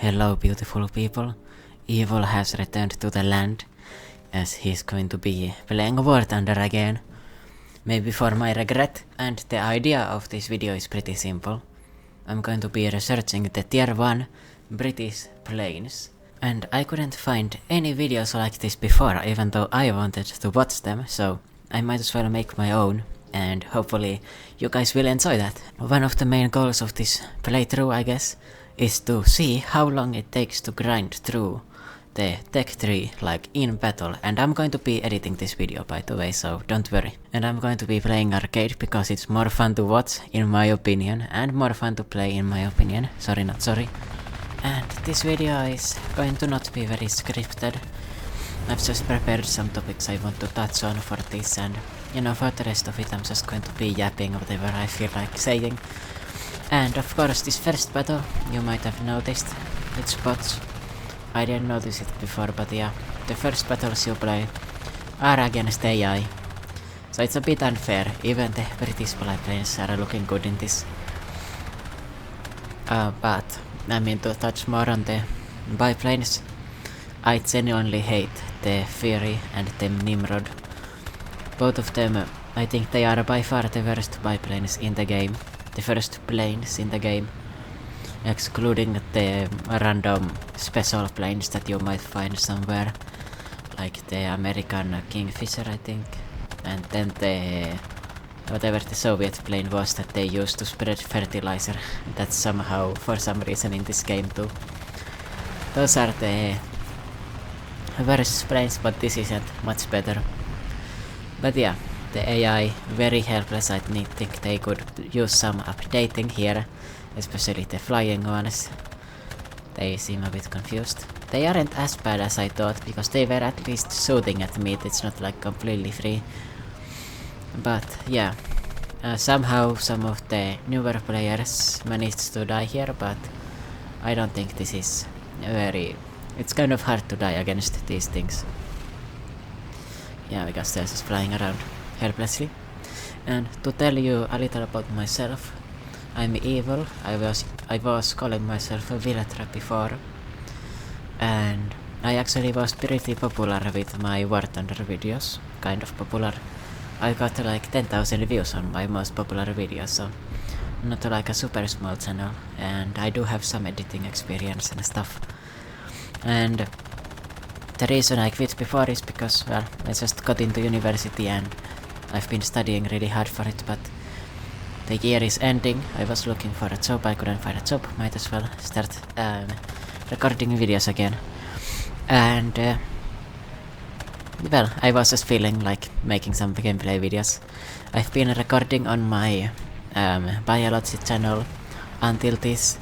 Hello beautiful people, Evil has returned to the land, as he's going to be playing War Thunder again. Maybe for my regret, and the idea of this video is pretty simple. I'm going to be researching the tier 1 British planes, and I couldn't find any videos like this before, even though I wanted to watch them, so I might as well make my own, and hopefully you guys will enjoy that. One of the main goals of this playthrough, I guess, is to see how long it takes to grind through the tech tree like in battle, and I'm going to be editing this video by the way, so don't worry. And I'm going to be playing arcade because it's more fun to watch in my opinion, and more fun to play in my opinion, sorry not sorry. And this video is going to not be very scripted. I've just prepared some topics I want to touch on for this, and you know, for the rest of it I'm just going to be yapping whatever I feel like saying. And of course this first battle, you might have noticed, it's bots. I didn't notice it before, but yeah, the first battles you play are against AI. So it's a bit unfair, even the British planes are looking good in this. But, I mean, to touch more on the biplanes, I genuinely hate the Fury and the Nimrod. Both of them, I think they are by far the worst biplanes in the game. The first planes in the game, excluding the random special planes that you might find somewhere, like the American Kingfisher I think, and then the whatever the Soviet plane was that they used to spread fertilizer, that's somehow for some reason in this game too. Those are the worst planes, but this isn't much better. But yeah, the AI very helpless. I think they could use some updating here, especially the flying ones. They seem a bit confused. They aren't as bad as I thought, because they were at least shooting at me. It's not like completely free. But yeah, somehow some of the newer players managed to die here, but I don't think this is very... It's kind of hard to die against these things. Yeah, because they're just flying around helplessly. And to tell you a little about myself, I'm evil. I was calling myself a villager before, and I actually was pretty popular with my War Thunder videos, kind of popular. I got like 10,000 views on my most popular videos, so not like a super small channel, and I do have some editing experience and stuff. And the reason I quit before is because, well, I just got into university and I've been studying really hard for it, but the year is ending. I was looking for a job, I couldn't find a job, might as well start recording videos again. And well, I was just feeling like making some gameplay videos. I've been recording on my biology channel until this,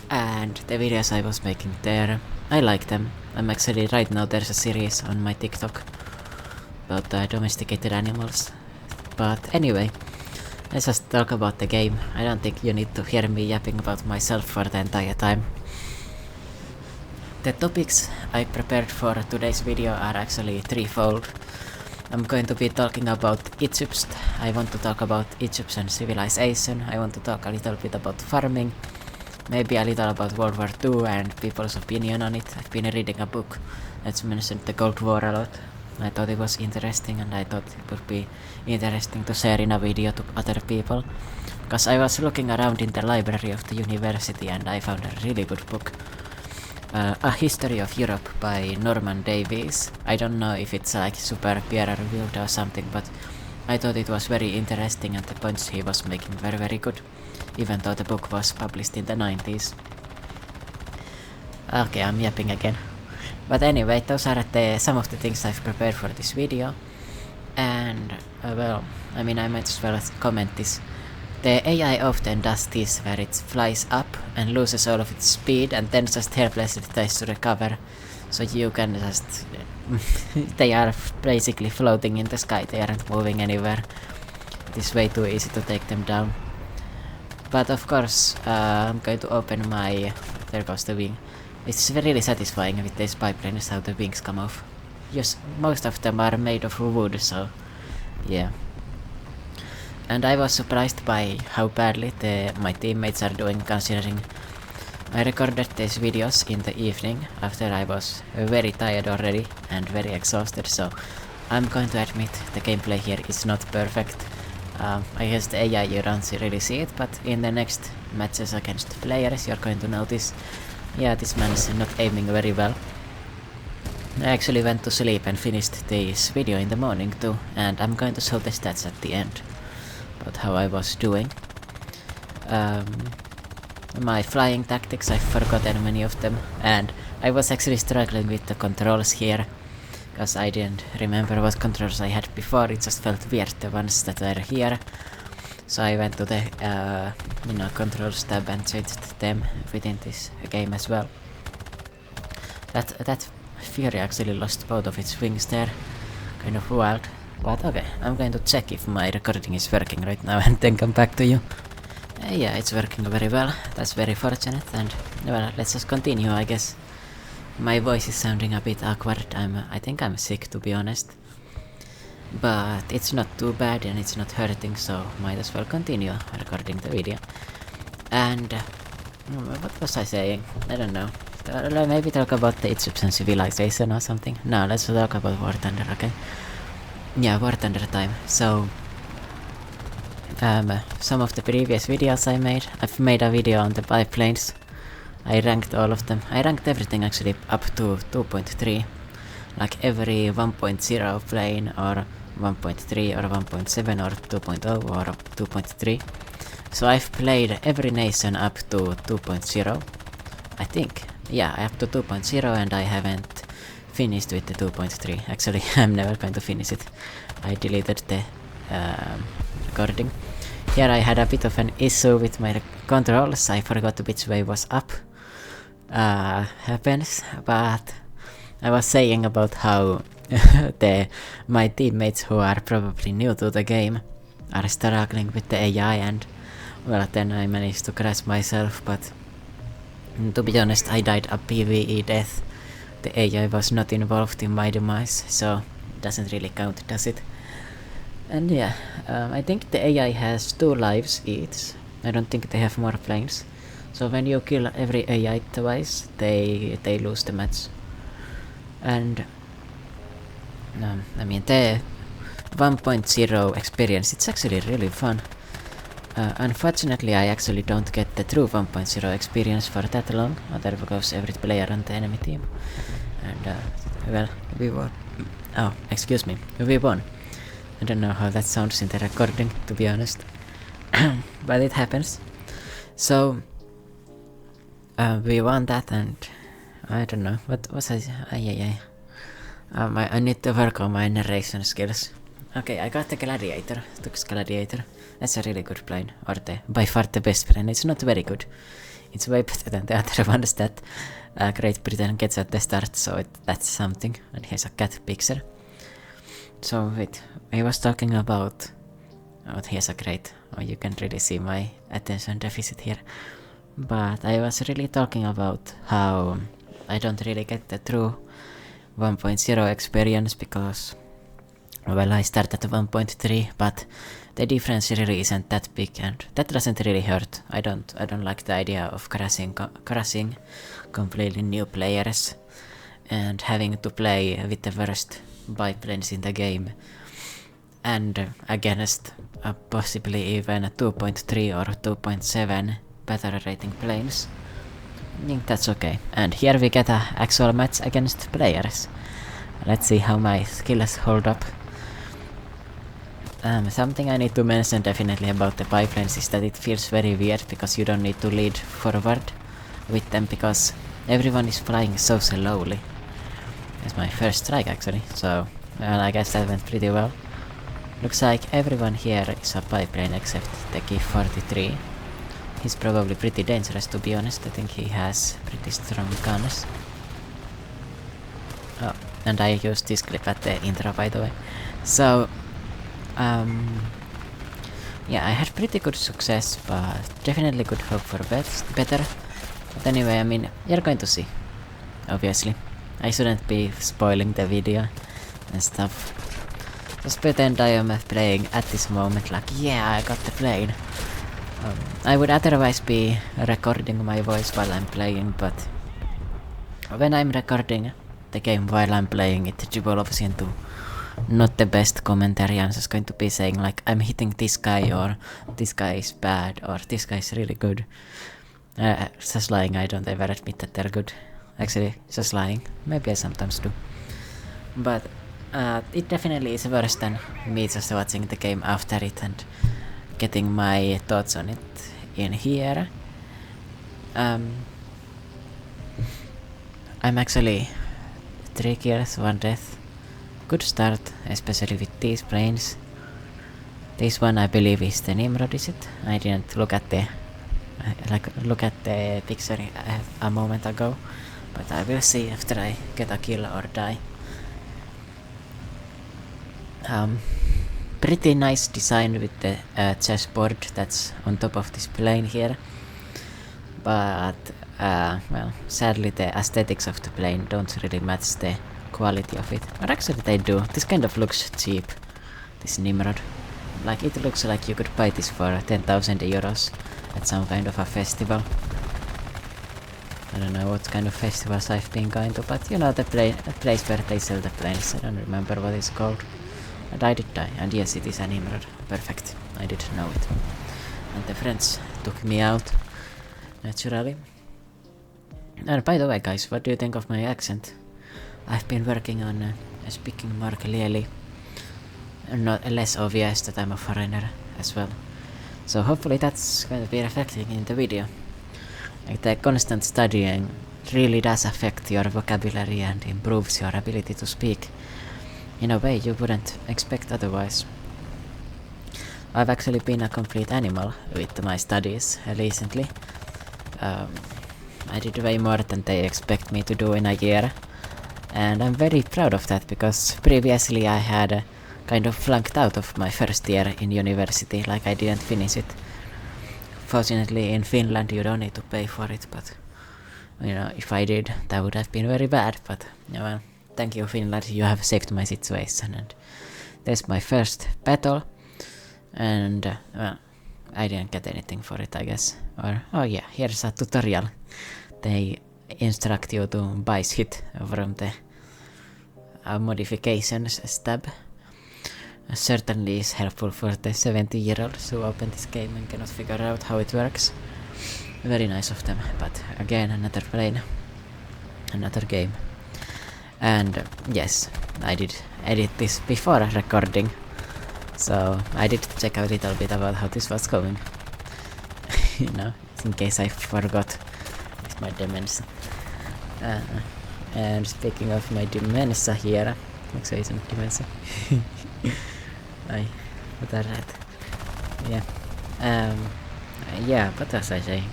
and the videos I was making there, I like them. I'm actually, right now there's a series on my TikTok about domesticated animals. But anyway, let's just talk about the game. I don't think you need to hear me yapping about myself for the entire time. The topics I prepared for today's video are actually threefold. I'm going to be talking about Egypt. I want to talk about Egyptian civilization. I want to talk a little bit about farming. Maybe a little about World War II and people's opinion on it. I've been reading a book that's mentioned the Cold War a lot. I thought it was interesting, and I thought it would be interesting to share in a video to other people. Because I was looking around in the library of the university and I found a really good book. A History of Europe by Norman Davies. I don't know if it's like super peer reviewed or something, but I thought it was very interesting and the points he was making were very good, even though the book was published in the 90s. Okay, I'm yapping again. But anyway, those are some of the things I've prepared for this video. And, well, I mean, I might as well comment this. The AI often does this, where it flies up and loses all of its speed and then just helplessly tries to recover. So you can just... they are basically floating in the sky, they aren't moving anywhere. It is way too easy to take them down. But of course, I'm going to open my... There goes the wing. It's really satisfying with these biplanes how the wings come off. Yes, most of them are made of wood, so yeah. And I was surprised by how badly my teammates are doing, considering I recorded these videos in the evening after I was very tired already and very exhausted, so I'm going to admit the gameplay here is not perfect. I guess the AI you don't really see it, but in the next matches against players you're going to notice, yeah, this man is not aiming very well. I actually went to sleep and finished this video in the morning too, and I'm going to show the stats at the end about how I was doing. My flying tactics, I've forgotten many of them, and I was actually struggling with the controls here, because I didn't remember what controls I had before. It just felt weird, the ones that were here. So I went to the controls tab and changed them within this game as well. That Fury actually lost both of its wings there, kind of wild. But okay, I'm going to check if my recording is working right now and then come back to you. Yeah, it's working very well. That's very fortunate, and well, let's just continue, I guess. My voice is sounding a bit awkward. I think I'm sick, to be honest. But it's not too bad and it's not hurting, so might as well continue recording the video. And what was I saying? I don't know. Maybe talk about the Egyptian civilization or something. No, let's talk about War Thunder, okay? Yeah, War Thunder time. So some of the previous videos I've made a video on the biplanes. I ranked all of them. I ranked everything actually up to 2.3. Like every 1.0 plane or 1.3 or 1.7 or 2.0 or 2.3. So I've played every nation up to 2.0. I think. Yeah, up to 2.0, and I haven't finished with the 2.3. Actually, I'm never going to finish it. I deleted the recording. Here I had a bit of an issue with my controls. I forgot which way was up. Happens, but I was saying about how my teammates who are probably new to the game are struggling with the AI, and well, then I managed to crash myself, but to be honest, I died a PvE death. The AI was not involved in my demise, so it doesn't really count, does it? And yeah, I think the AI has 2 lives each. I don't think they have more planes. So when you kill every AI twice, they lose the match. And I mean, the 1.0 experience, it's actually really fun. Unfortunately, I actually don't get the true 1.0 experience for that long, other because every player on the enemy team. And well, we won. Oh, excuse me, we won. I don't know how that sounds in the recording, to be honest. But it happens. So we won that, and I don't know, what was I... I need to work on my narration skills. Okay, I got the Gladiator. Took Gladiator. That's a really good plane. Or by far the best plane. It's not very good. It's way better than the other ones that Great Britain gets at the start, so that's something. And here's a cat picture. So wait, I was talking about... Oh, here's a crate. Oh, you can really see my attention deficit here. But I was really talking about how I don't really get the true 1.0 experience because, well, I started at 1.3, but the difference really isn't that big, and that doesn't really hurt. I don't like the idea of crashing completely new players and having to play with the worst biplanes in the game and against possibly even 2.3 or 2.7 battle rating planes. I think that's okay. And here we get an actual match against players. Let's see how my skills hold up. Something I need to mention definitely about the biplanes is that it feels very weird because you don't need to lead forward with them because everyone is flying so slowly. It's my first strike actually, so well, I guess that went pretty well. Looks like everyone here is a biplane except the Key 43. He's probably pretty dangerous, to be honest. I think he has pretty strong guns. Oh, and I used this clip at the intro, by the way. So, yeah, I had pretty good success, but definitely could hope for better. But anyway, I mean, you're going to see, obviously. I shouldn't be spoiling the video and stuff. Just pretend I am playing at this moment like, yeah, I got the plane. I would otherwise be recording my voice while I'm playing, but when I'm recording the game while I'm playing it develops into not the best commentary. I'm just going to be saying like I'm hitting this guy, or this guy is bad, or this guy is really good. Just lying, I don't ever admit that they're good. Actually, just lying. Maybe I sometimes do. But it definitely is worse than me just watching the game after it and getting my thoughts on it in here. I'm actually 3 kills, 1 death. Good start, especially with these planes. This one I believe is the Nimrod, is it? I didn't look at the picture a moment ago, but I will see after I get a kill or die. Pretty nice design with the chessboard that's on top of this plane here, but well, sadly the aesthetics of the plane don't really match the quality of it. Or actually they do. This kind of looks cheap, this Nimrod. Like it looks like you could buy this for 10,000 euros at some kind of a festival. I don't know what kind of festivals I've been going to, but you know the place where they sell the planes. I don't remember what it's called. And I did die, and yes, it is an Nimrod. Perfect, I did know it. And the French took me out, naturally. And by the way guys, what do you think of my accent? I've been working on speaking more clearly, and not less obvious that I'm a foreigner as well. So hopefully that's going to be reflecting in the video. Like the constant studying really does affect your vocabulary and improves your ability to speak in a way you wouldn't expect otherwise. I've actually been a complete animal with my studies recently. I did way more than they expect me to do in a year, and I'm very proud of that because previously I had kind of flunked out of my first year in university, like I didn't finish it. Fortunately in Finland you don't need to pay for it, but you know, if I did, that would have been very bad, but yeah, well, thank you Finland, you have saved my situation. And there's my first battle, and well, I didn't get anything for it, I guess. Or, oh yeah, here's a tutorial. They instruct you to bias hit from the modifications tab. Certainly is helpful for the 70-year-olds who open this game and cannot figure out how it works. Very nice of them, but again, another plane, another game. And yes, I did edit this before recording, so I did check out a little bit about how this was going. You know, in case I forgot. It's my dementia. And speaking of my dementia here, miksi ei se nyt dementia? Ai, what are that? Yeah. Yeah, what was I saying?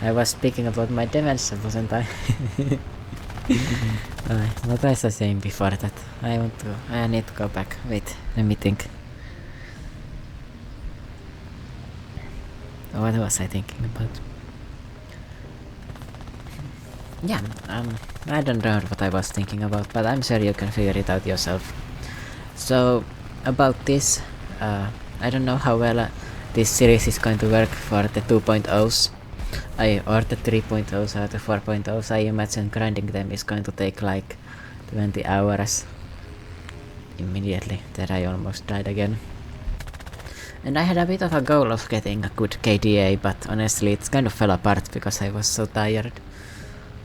I was speaking about my dementia, wasn't I? What was I saying before that? I need to go back. Wait, let me think. What was I thinking about? Yeah, I don't know what I was thinking about, but I'm sure you can figure it out yourself. So, about this, I don't know how well this series is going to work for the 2.0s. Or the 3.0s or the 4.0s. I imagine grinding them is going to take like 20 hours. Immediately, that I almost died again. And I had a bit of a goal of getting a good KDA, but honestly it kind of fell apart because I was so tired.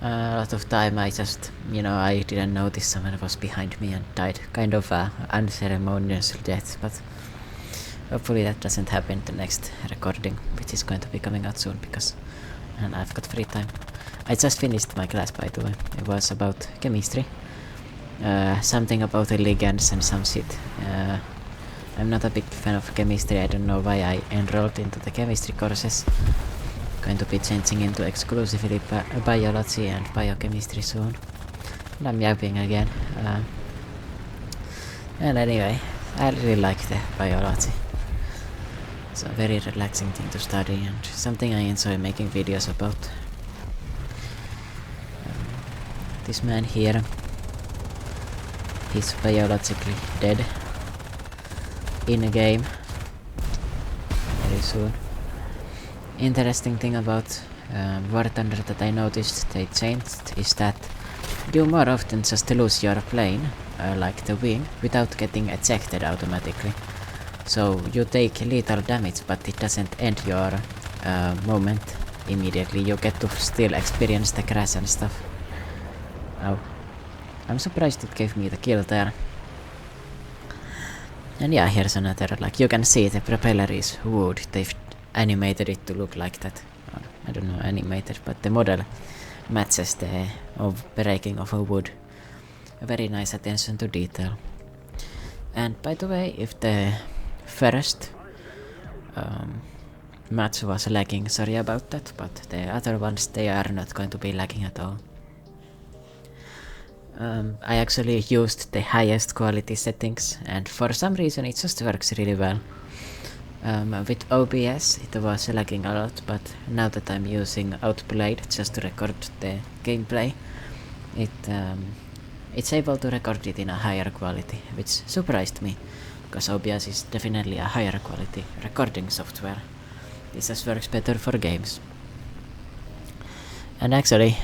A lot of time I just, you know, I didn't notice someone was behind me and died. Kind of unceremonious death, but hopefully that doesn't happen the next recording, which is going to be coming out soon because and I've got free time. I just finished my class, by the way. It was about chemistry. Something about the ligands and some shit. I'm not a big fan of chemistry. I don't know why I enrolled into the chemistry courses. Going to be changing into exclusively biology and biochemistry soon. And I'm yapping again. And anyway, I really like the biology. It's a very relaxing thing to study and something I enjoy making videos about. This man here, he's biologically dead in a game very soon. interesting thing about War Thunder that I noticed they changed is that you more often just lose your plane, like the wing, without getting ejected automatically. So you take lethal damage, but it doesn't end your moment immediately. You get to still experience the crash and stuff. Oh. I'm surprised it gave me the kill there. And yeah, here's another, like you can see the propeller is wood. They've animated it to look like that. Or, I don't know, animated, but the model matches the breaking of a wood. A very nice attention to detail. And by the way, if the first match was lagging, sorry about that, but the other ones, they are not going to be lagging at all. I actually used the highest quality settings, and for some reason it just works really well. With OBS it was lagging a lot, but now that I'm using Outplayed just to record the gameplay, it's able to record it in a higher quality, which surprised me, because OBS is definitely a higher quality recording software. This just works better for games. And actually,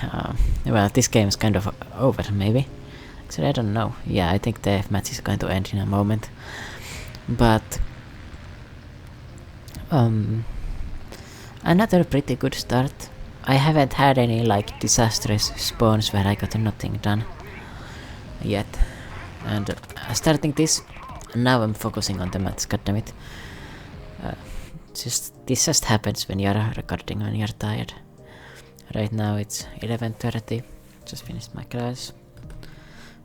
well, this game is kind of over, maybe. Actually, I don't know. Yeah, I think the match is going to end in a moment. But another pretty good start. I haven't had any like disastrous spawns where I got nothing done yet. And starting this, now I'm focusing on the match, goddammit. This just happens when you're recording, when you're tired. Right now it's 11:30, just finished my class.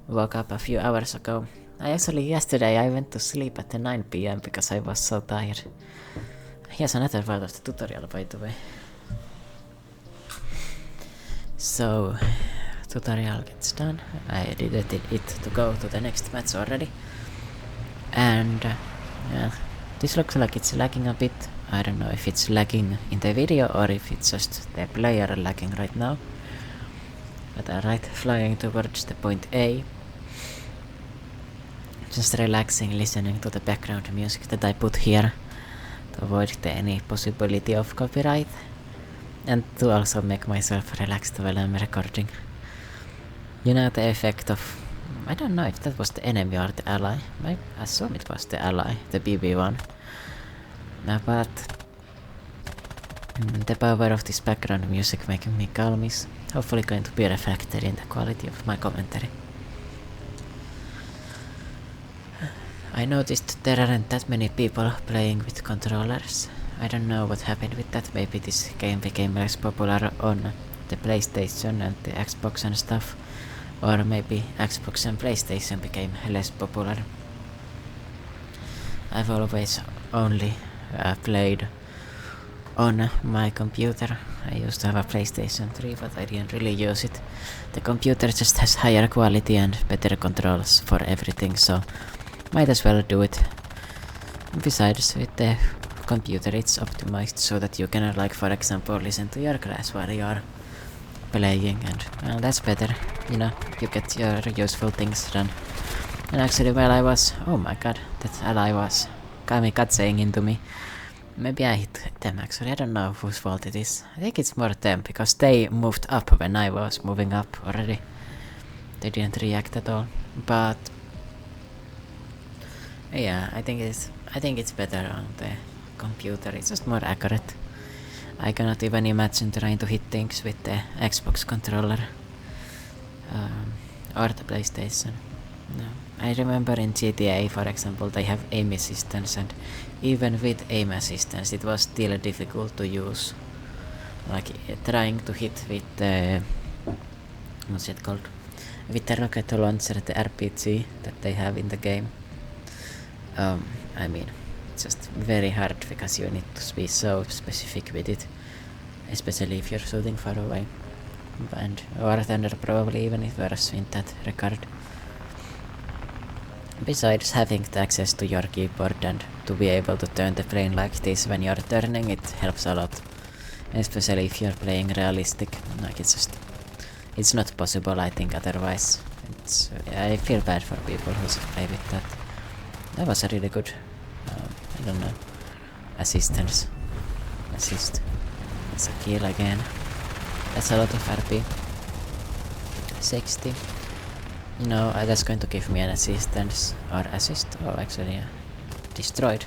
Woke up a few hours ago. Yesterday I went to sleep at 9 PM because I was so tired. Here's another part of the tutorial, by the way. So, tutorial gets done. I edited it to go to the next match already. And yeah, this looks like it's lagging a bit. I don't know if it's lagging in the video or if it's just the player lagging right now. But alright, flying towards the point A. Just relaxing, listening to the background music that I put here to avoid any possibility of copyright. And to also make myself relaxed while I'm recording. You know the effect of... I don't know if that was the enemy or the ally. I assume it was the ally, the BB one. But the power of this background music making me calm is hopefully going to be reflected in the quality of my commentary. I noticed there aren't that many people playing with controllers. I don't know what happened with that. Maybe this game became less popular on the PlayStation and the Xbox and stuff. Or maybe Xbox and PlayStation became less popular. I've always only played on my computer. I used to have a PlayStation 3, but I didn't really use it. The computer just has higher quality and better controls for everything, so might as well do it. Besides, with the computer it's optimized so that you can, like, for example, listen to your class while you're playing, and well, that's better, you know, you get your useful things done. And actually, while I was... oh my god, that ally was kamikazing into me. Maybe I hit them actually, I don't know whose fault it is. I think it's more them, because they moved up when I was moving up already. They didn't react at all, but... yeah, I think it's better on the computer, it's just more accurate. I cannot even imagine trying to hit things with the Xbox controller or the PlayStation. No. I remember in GTA, for example, they have aim assistance, and even with aim assistance it was still difficult to use. Like trying to hit with the... what's it called? With the rocket launcher, the RPG that they have in the game. I mean, it's just very hard because you need to be so specific with it, especially if you're shooting far away. And War Thunder probably even is worse in that regard. Besides having the access to your keyboard and to be able to turn the plane like this when you're turning, it helps a lot. Especially if you're playing realistic, like it's not possible, I think, otherwise. I feel bad for people who play with that. That was a really good, I don't know, assist. That's a kill again. That's a lot of RP. 60. No, that's going to give me an assistance. Or assist. Oh, actually, yeah. Destroyed.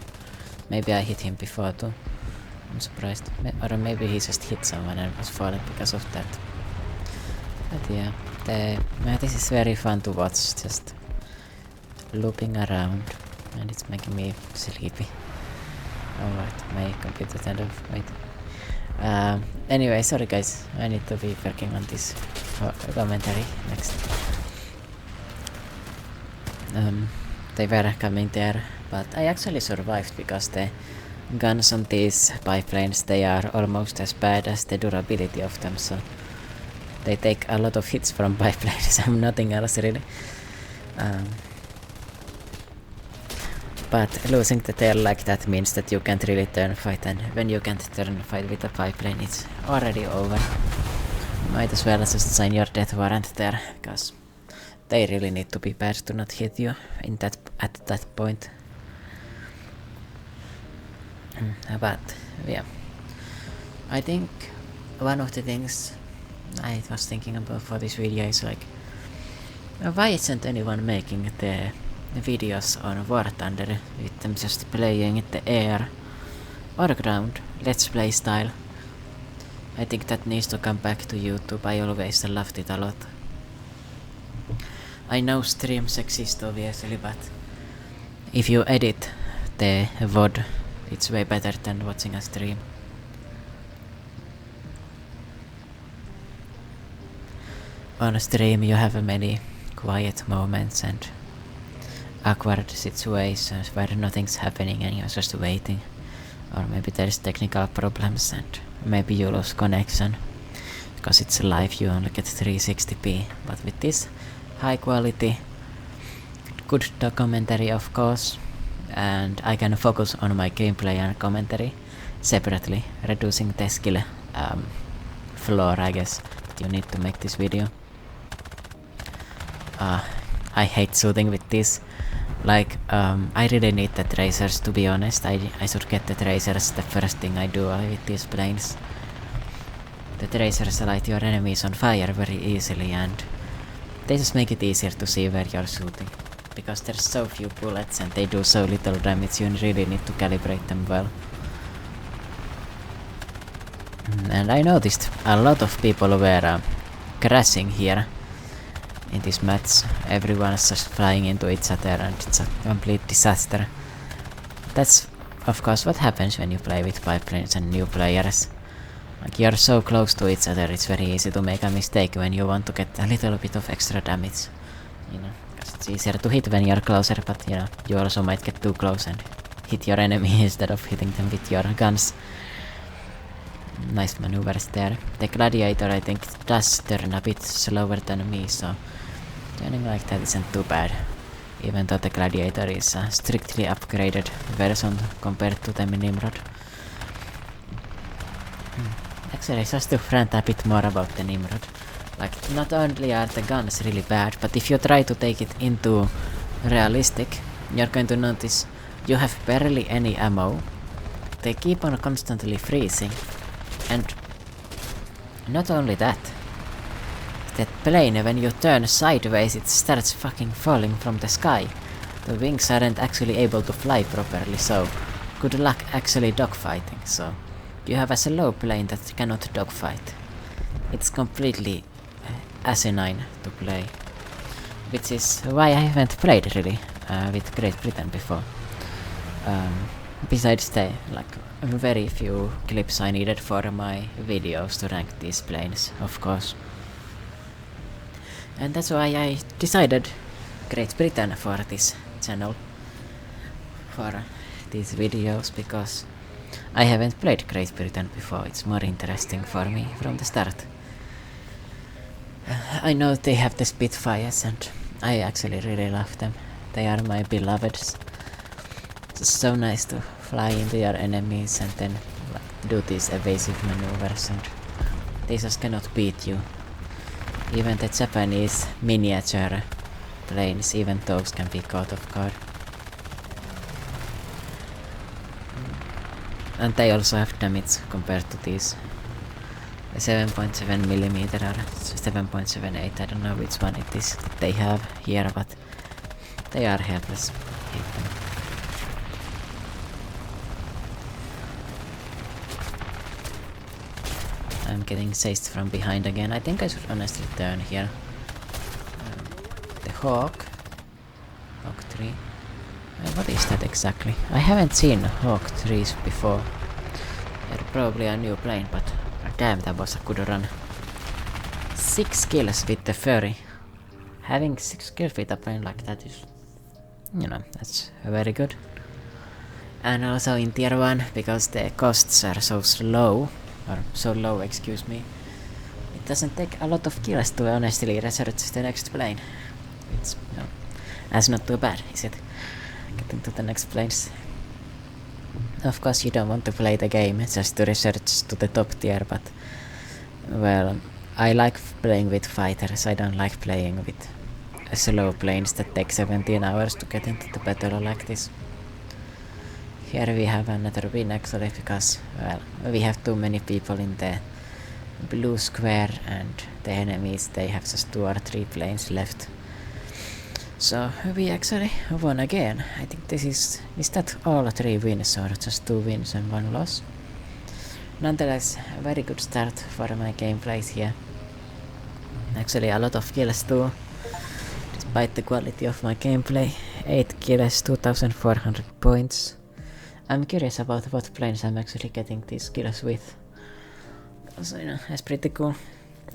Maybe I hit him before too. I'm surprised. Or maybe he just hit someone and was falling because of that. But yeah, this is very fun to watch, just looping around, and it's making me sleepy. Alright, my computer turned off. Wait. Anyway, sorry guys, I need to be working on this commentary next. They were coming there, but I actually survived because the guns on these biplanes, they are almost as bad as the durability of them, so they take a lot of hits from biplanes and nothing else really. But losing the tail like that means that you can't really turn fight, and when you can't turn fight with a biplane, it's already over. Might as well just sign your death warrant there, because they really need to be bad to not hit you in at that point. But yeah, I think one of the things I was thinking about for this video is like, why isn't anyone making the videos on War Thunder with them just playing in the air or ground, let's play style? I think that needs to come back to YouTube. I always loved it a lot. I know streams exist obviously, but if you edit the VOD, it's way better than watching a stream. On a stream you have many quiet moments and awkward situations where nothing's happening and you're just waiting. Or maybe there's technical problems and maybe you lose connection. Because it's live, you only get 360p. But with this high quality, good documentary of course, and I can focus on my gameplay and commentary separately, reducing the skill floor, I guess, that you need to make this video. I hate shooting with this. Like, I really need the tracers, to be honest. I should get the tracers the first thing I do with these planes. The tracers light your enemies on fire very easily, and they just make it easier to see where you're shooting. Because there's so few bullets and they do so little damage, you really need to calibrate them well. And I noticed a lot of people were crashing here in this match. Everyone's just flying into each other and it's a complete disaster. That's of course what happens when you play with biplanes and new players. Like, you're so close to each other, it's very easy to make a mistake when you want to get a little bit of extra damage. You know, because it's easier to hit when you're closer, but you know, you also might get too close and hit your enemy instead of hitting them with your guns. Nice maneuvers there. The Gladiator, I think, does turn a bit slower than me, so turning like that isn't too bad. Even though the Gladiator is a strictly upgraded version compared to the Nimrod. Actually, just to rant a bit more about the Nimrod. Like, not only are the guns really bad, but if you try to take it into realistic, you're going to notice you have barely any ammo. They keep on constantly freezing. And not only that, that plane, when you turn sideways, it starts fucking falling from the sky. The wings aren't actually able to fly properly, so good luck actually dogfighting. So you have a slow plane that cannot dogfight. It's completely asinine to play. Which is why I haven't played really with Great Britain before. Besides the very few clips I needed for my videos to rank these planes, of course. And that's why I decided Great Britain for this channel, for these videos, because I haven't played Great Britain before. It's more interesting for me from the start. I know they have the Spitfires and I actually really love them. They are my beloveds. It's so nice to fly into your enemies and then do these evasive maneuvers, and they just cannot beat you. Even the Japanese miniature planes, even those can be caught off guard. And they also have damage compared to these The 7.7 millimeter or 7.78, I don't know which one it is that they have here, but they are helpless. Hate them. I'm getting chased from behind again. I think I should honestly turn here. The Hawk 3. What is that exactly? I haven't seen Hawk 3s before. They're probably a new plane, but damn, that was a good run. 6 kills with the Fury. Having 6 kills with a plane like that is, you know, that's very good. And also in tier 1, because the costs are so slow, or so low, excuse me, it doesn't take a lot of kills to honestly research the next plane. It's, you know, that's not too bad, is it? Getting to the next planes. Of course you don't want to play the game just to research to the top tier, but well, I like playing with fighters. I don't like playing with slow planes that take 17 hours to get into the battle like this. Here we have another win actually, because well, we have too many people in the blue square and the enemies, they have just 2 or 3 planes left. So we actually won again. I think this is that all 3 wins or just 2 wins and 1 loss? Nonetheless, a very good start for my gameplays here. Actually a lot of kills too, despite the quality of my gameplay. 8 kills, 2400 points. I'm curious about what planes I'm actually getting these kills with. So, you know, that's pretty cool.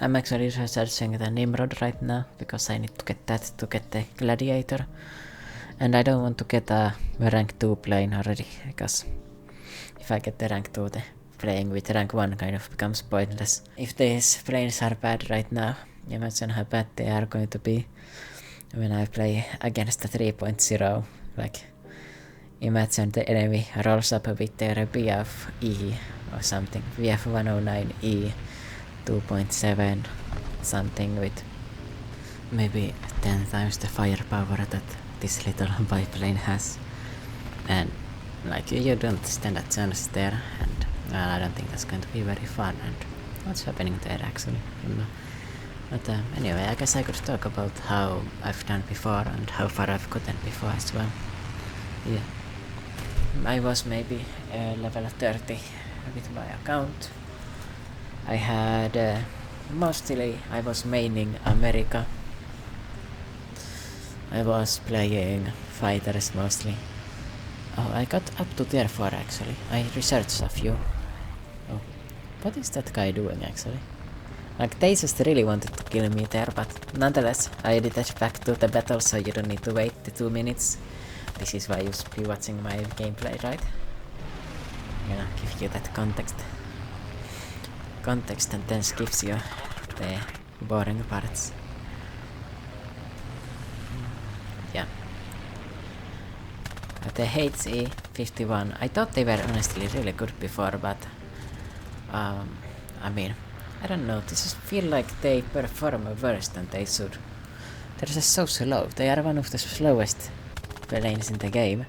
I'm actually researching the Nimrod right now, because I need to get that to get the Gladiator. And I don't want to get a rank 2 plane already, because if I get the rank 2, the playing with rank 1 kind of becomes pointless. If these planes are bad right now, imagine how bad they are going to be when I play against the 3.0. Like, imagine the enemy rolls up with their BFE or something, BF109E 2.7 something with maybe 10 times the firepower that this little biplane has. And like, you don't stand a chance there, and well, I don't think that's going to be very fun. And what's happening there actually? I don't know. But anyway, I guess I could talk about how I've done before and how far I've gotten before as well. Yeah. I was maybe level 30 with my account. I had mostly I was maining America. I was playing fighters mostly. Oh, I got up to tier 4 actually. I researched a few. Oh, what is that guy doing actually? Like, they just really wanted to kill me there, but nonetheless, I edited back to the battle so you don't need to wait the 2 minutes. This is why you should be watching my gameplay, right? I'm gonna give you that context. Context, and then skips you the boring parts. Yeah. The HE51, I thought they were honestly really good before, but I mean, I don't know, this just feel like they perform worse than they should. They're just so slow. They are one of the slowest planes in the game,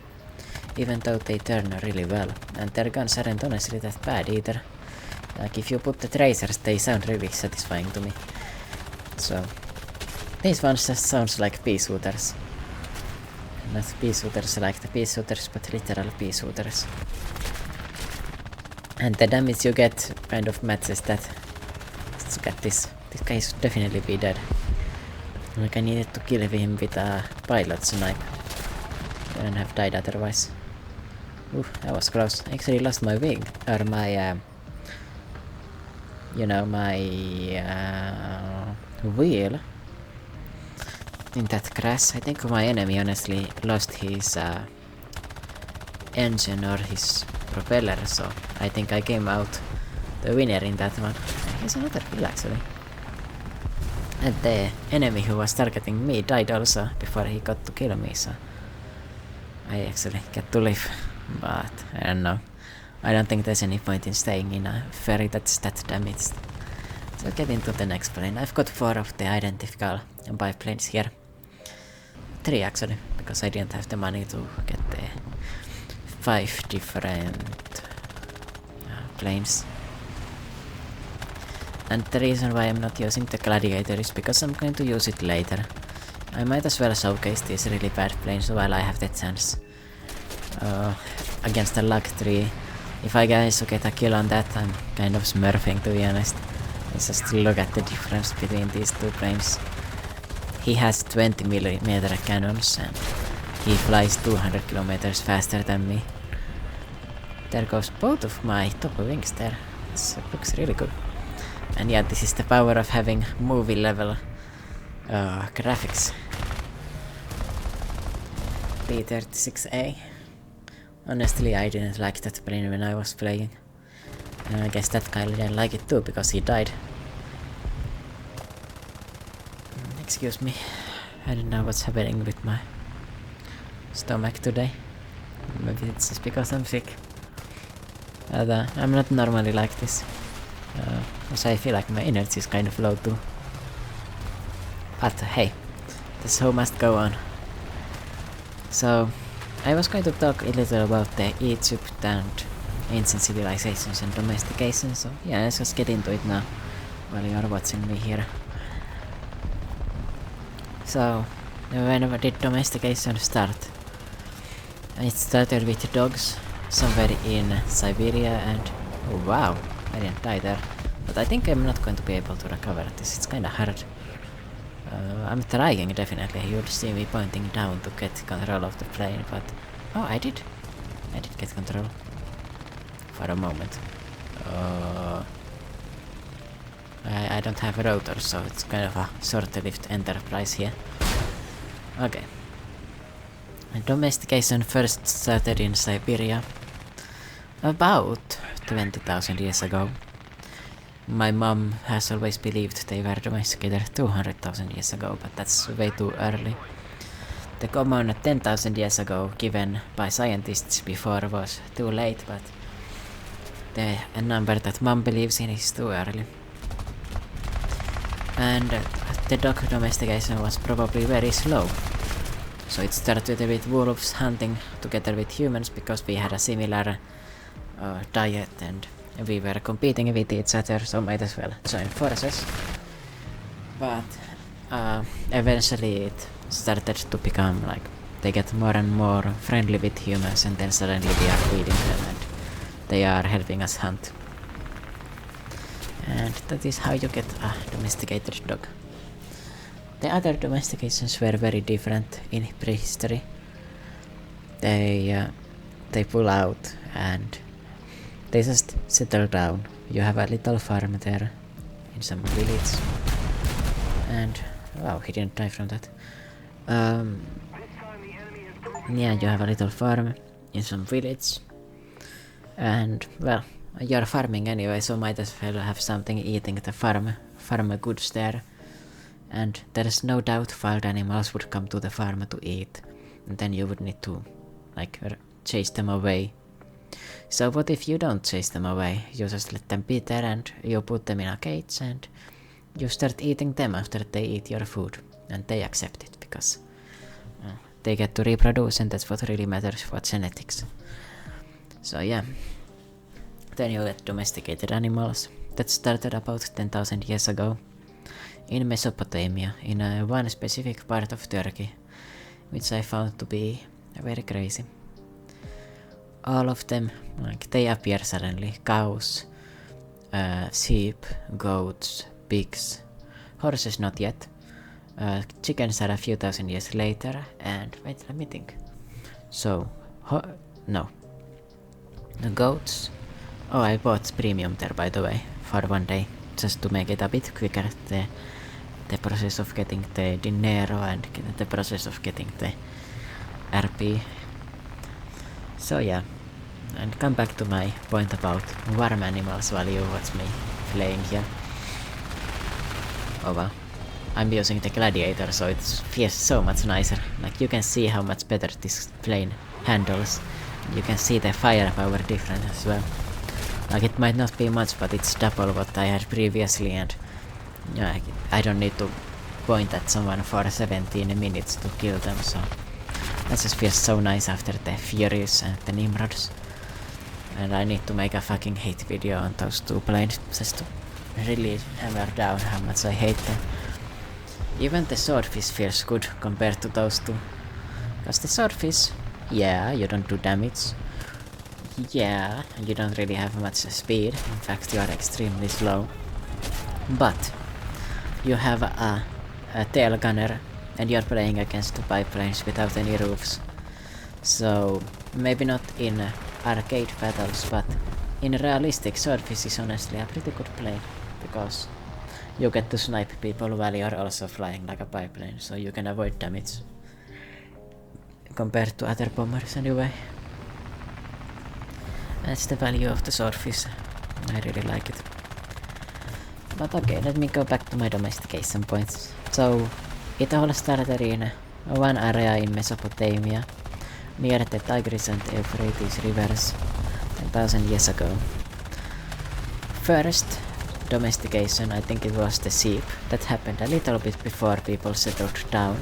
even though they turn really well. And their guns aren't honestly that bad either. Like, if you put the tracers, they sound really satisfying to me. So, these ones just sounds like pea shooters. Not pea shooters like the pea shooters, but literal pea shooters. And the damage you get kind of matches that. Let's look at this. This guy should definitely be dead. Like, I needed to kill him with a pilot snipe. Couldn't have died otherwise. Ooh, that was close. I actually lost my wing. Or my, you know, my wheel. In that crash, I think my enemy honestly lost his engine or his propeller, so I think I came out the winner in that one. Here's another kill actually. And the enemy who was targeting me died also before he got to kill me, so I actually get to live. But I don't know. I don't think there's any point in staying in a ferry that's that damaged. So get into the next plane. I've got 4 of the identical biplanes here. 3 actually, because I didn't have the money to get the 5 different planes. And the reason why I'm not using the Gladiator is because I'm going to use it later. I might as well showcase these really bad planes while I have the chance. Against the luck 3. If I guys get a kill on that, I'm kind of smurfing, to be honest. Just look at the difference between these two planes. He has 20mm cannons and he flies 200 kilometers faster than me. There goes both of my top wings there. This looks really good. And yeah, this is the power of having movie level graphics. B-36A. Honestly, I didn't like that plane when I was playing. And I guess that guy didn't like it too, because he died. Excuse me. I don't know what's happening with my stomach today. Maybe it's just because I'm sick. But I'm not normally like this. Also I feel like my energy is kind of low too. But hey, the show must go on. So, I was going to talk a little about the Egypt and ancient civilizations and domestication, so yeah, let's just get into it now, while you are watching me here. So, when did domestication start? It started with dogs, somewhere in Siberia, and oh wow, I didn't die there. But I think I'm not going to be able to recover this, it's kinda hard. I'm trying, definitely. You'd see me pointing down to get control of the plane, but... Oh, I did get control. For a moment. I don't have a rotor, so it's kind of a short-lived enterprise here. Okay. Domestication first started in Siberia about 20,000 years ago. My mom has always believed they were domesticated 200,000 years ago, but that's way too early. The common 10,000 years ago given by scientists before was too late, but the number that mom believes in is too early. And the dog domestication was probably very slow. So it started with wolves hunting together with humans because we had a similar diet and we were competing with each other, so might as well join forces. But eventually it started to become like they get more and more friendly with humans, and then suddenly we are feeding them and they are helping us hunt. And that is how you get a domesticated dog. The other domestications were very different in prehistory. They pull out and they just settle down. You have a little farm there in some village. And wow, he didn't die from that. Yeah, you have a little farm in some village. And well, you're farming anyway, so might as well have something eating the farm goods there. And there is no doubt wild animals would come to the farm to eat. And then you would need to like chase them away. So what if you don't chase them away? You just let them be there and you put them in a cage and you start eating them after they eat your food. And they accept it because they get to reproduce, and that's what really matters for genetics. So yeah. Then you get domesticated animals. That started about 10,000 years ago. In Mesopotamia, in one specific part of Turkey, which I found to be very crazy. All of them, like, they appear suddenly. Cows, sheep, goats, pigs, horses not yet. Chickens are a few thousand years later, and wait, let me think. So, no. The goats. Oh, I bought premium there, by the way, for one day, just to make it a bit quicker. The process of getting the dinero and the process of getting the RP. So yeah, and come back to my point about warm animals while you watch me playing here. Oh wow, I'm using the Gladiator, so it feels so much nicer. Like, you can see how much better this plane handles. You can see the firepower difference as well. Like, it might not be much, but it's double what I had previously, and yeah, I don't need to point at someone for 17 minutes to kill them, so that just feels so nice after the Furies and the Nimrods. And I need to make a fucking hate video on those two planes just to really hammer down how much I hate them. Even the Swordfish feels good compared to those two. Because the Swordfish, yeah, you don't do damage. Yeah, you don't really have much speed. In fact, you are extremely slow. But you have a tail gunner and you're playing against the pipelines without any roofs. So maybe not in arcade battles, but in realistic, Swordfish is honestly a pretty good play, because you get to snipe people while you're also flying like a pipeline, so you can avoid damage compared to other bombers anyway. That's the value of the Swordfish. I really like it. But okay, let me go back to my domestication points. So it all started in one area in Mesopotamia, near the Tigris and Euphrates rivers 10,000 years ago. First domestication, I think it was the sheep, that happened a little bit before people settled down.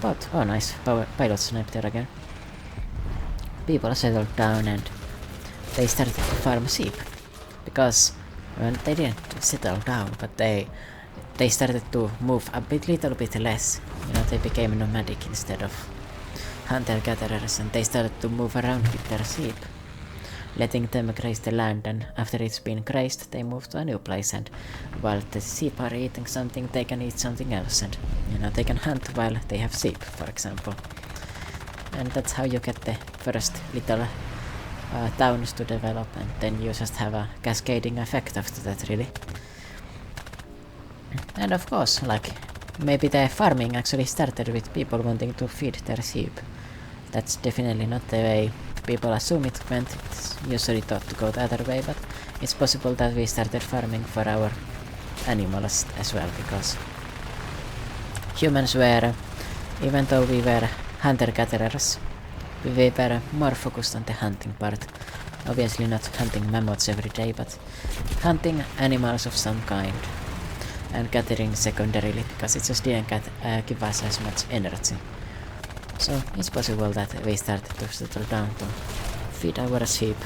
But, oh nice, pilot snipe there again. People settled down and they started to farm sheep. Because, well, they didn't settle down, but they started to move a little bit less. You know, they became nomadic instead of hunter-gatherers, and they started to move around with their sheep, letting them graze the land, and after it's been grazed, they move to a new place, and while the sheep are eating something, they can eat something else, and you know, they can hunt while they have sheep, for example. And that's how you get the first little towns to develop, and then you just have a cascading effect after that, really. And of course, like, maybe the farming actually started with people wanting to feed their sheep. That's definitely not the way people assume it went. It's usually thought to go the other way, but it's possible that we started farming for our animals as well, because humans were, even though we were hunter-gatherers, we were more focused on the hunting part. Obviously not hunting mammoths every day, but hunting animals of some kind, and gathering secondarily, because it just didn't give us as much energy. So it's possible that we started to settle down to feed our sheep.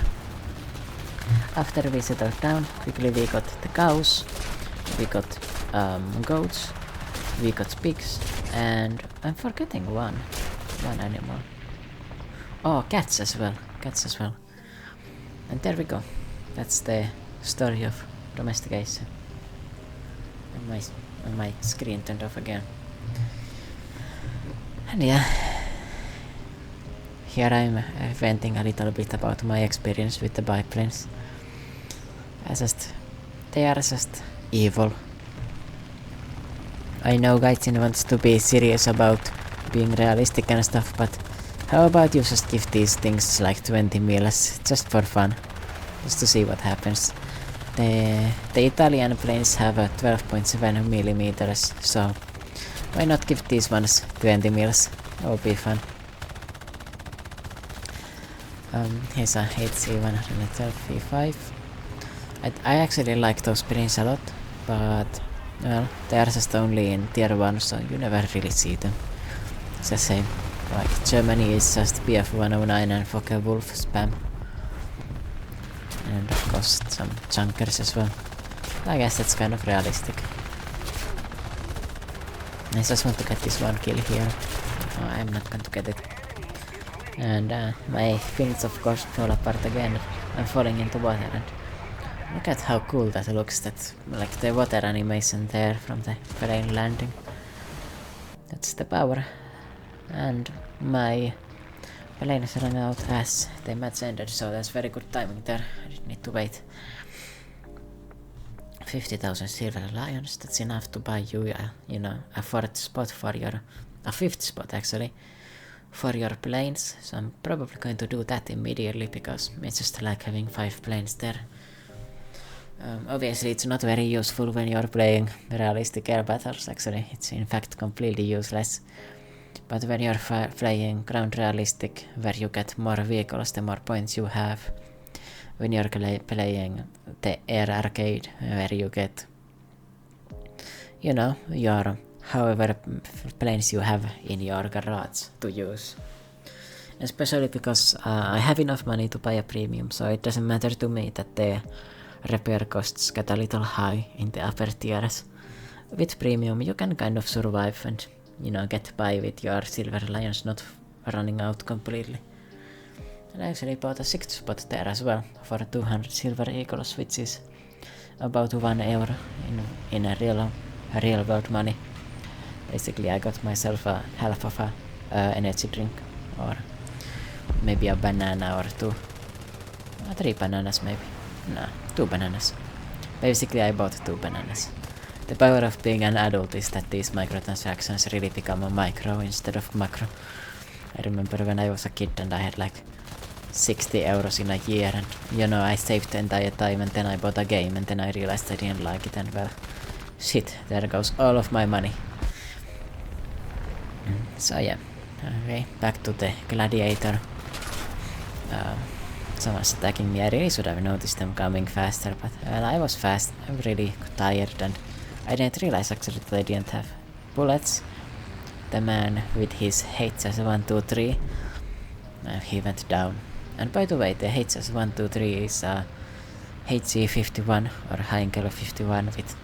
After we settled down, quickly we got the cows, we got goats, we got pigs, and I'm forgetting one animal. Oh, cats as well. And there we go. That's the story of domestication. And my screen turned off again. And yeah, here I'm venting a little bit about my experience with the biplanes. They are just evil. I know Gaijin wants to be serious about being realistic and stuff, but how about you just give these things like 20 meals just for fun, just to see what happens. The Italian planes have a 12.7 millimeters, so why not give these ones 20 mils? That would be fun. Here's a HC112 V5. I actually like those planes a lot, but well, they are just only in tier 1, so you never really see them. It's the same. Like, Germany is just BF-109 and Focke-Wulf spam. And of course some junkers as well. I guess that's kind of realistic. I just want to get this one kill here. Oh, I'm not going to get it. And my fins of course fall apart again. I'm falling into water, and look at how cool that looks. That, like, the water animation there from the plane landing. That's the power. And my plane is running out as the match ended, so that's very good timing there. I didn't need to wait. 50,000 silver lions, that's enough to buy you, you know, a fourth spot for your, a fifth spot actually, for your planes. So I'm probably going to do that immediately, because it's just like having 5 planes there. Obviously it's not very useful when you're playing realistic air battles, actually. It's in fact completely useless. But when you're playing ground realistic, where you get more vehicles, the more points you have. When you're playing the air arcade, where you get, you know, your however planes you have in your garage to use. Especially because I have enough money to buy a premium, so it doesn't matter to me that the repair costs get a little high in the upper tiers. With premium you can kind of survive and, you know, get by with your silver lions not running out completely. And I actually bought a 6th spot there as well for 200 silver eagles, which is about €1 in a real world money. Basically I got myself a half of a energy drink, or maybe a banana or 3 bananas maybe. Nah, 2 bananas. Basically I bought 2 bananas. The power of being an adult is that these microtransactions really become a micro instead of macro. I remember when I was a kid and I had like €60 in a year, and you know, I saved the entire time and then I bought a game and then I realized I didn't like it, and well, shit, there goes all of my money. So yeah, okay, back to the Gladiator. Someone's attacking me. I really should have noticed them coming faster, but well, I was fast. I'm really tired and I didn't realize actually that I didn't have bullets. The man with his HS123, he went down. And by the way, the HS123 is a HE51 or Heinkel 51 with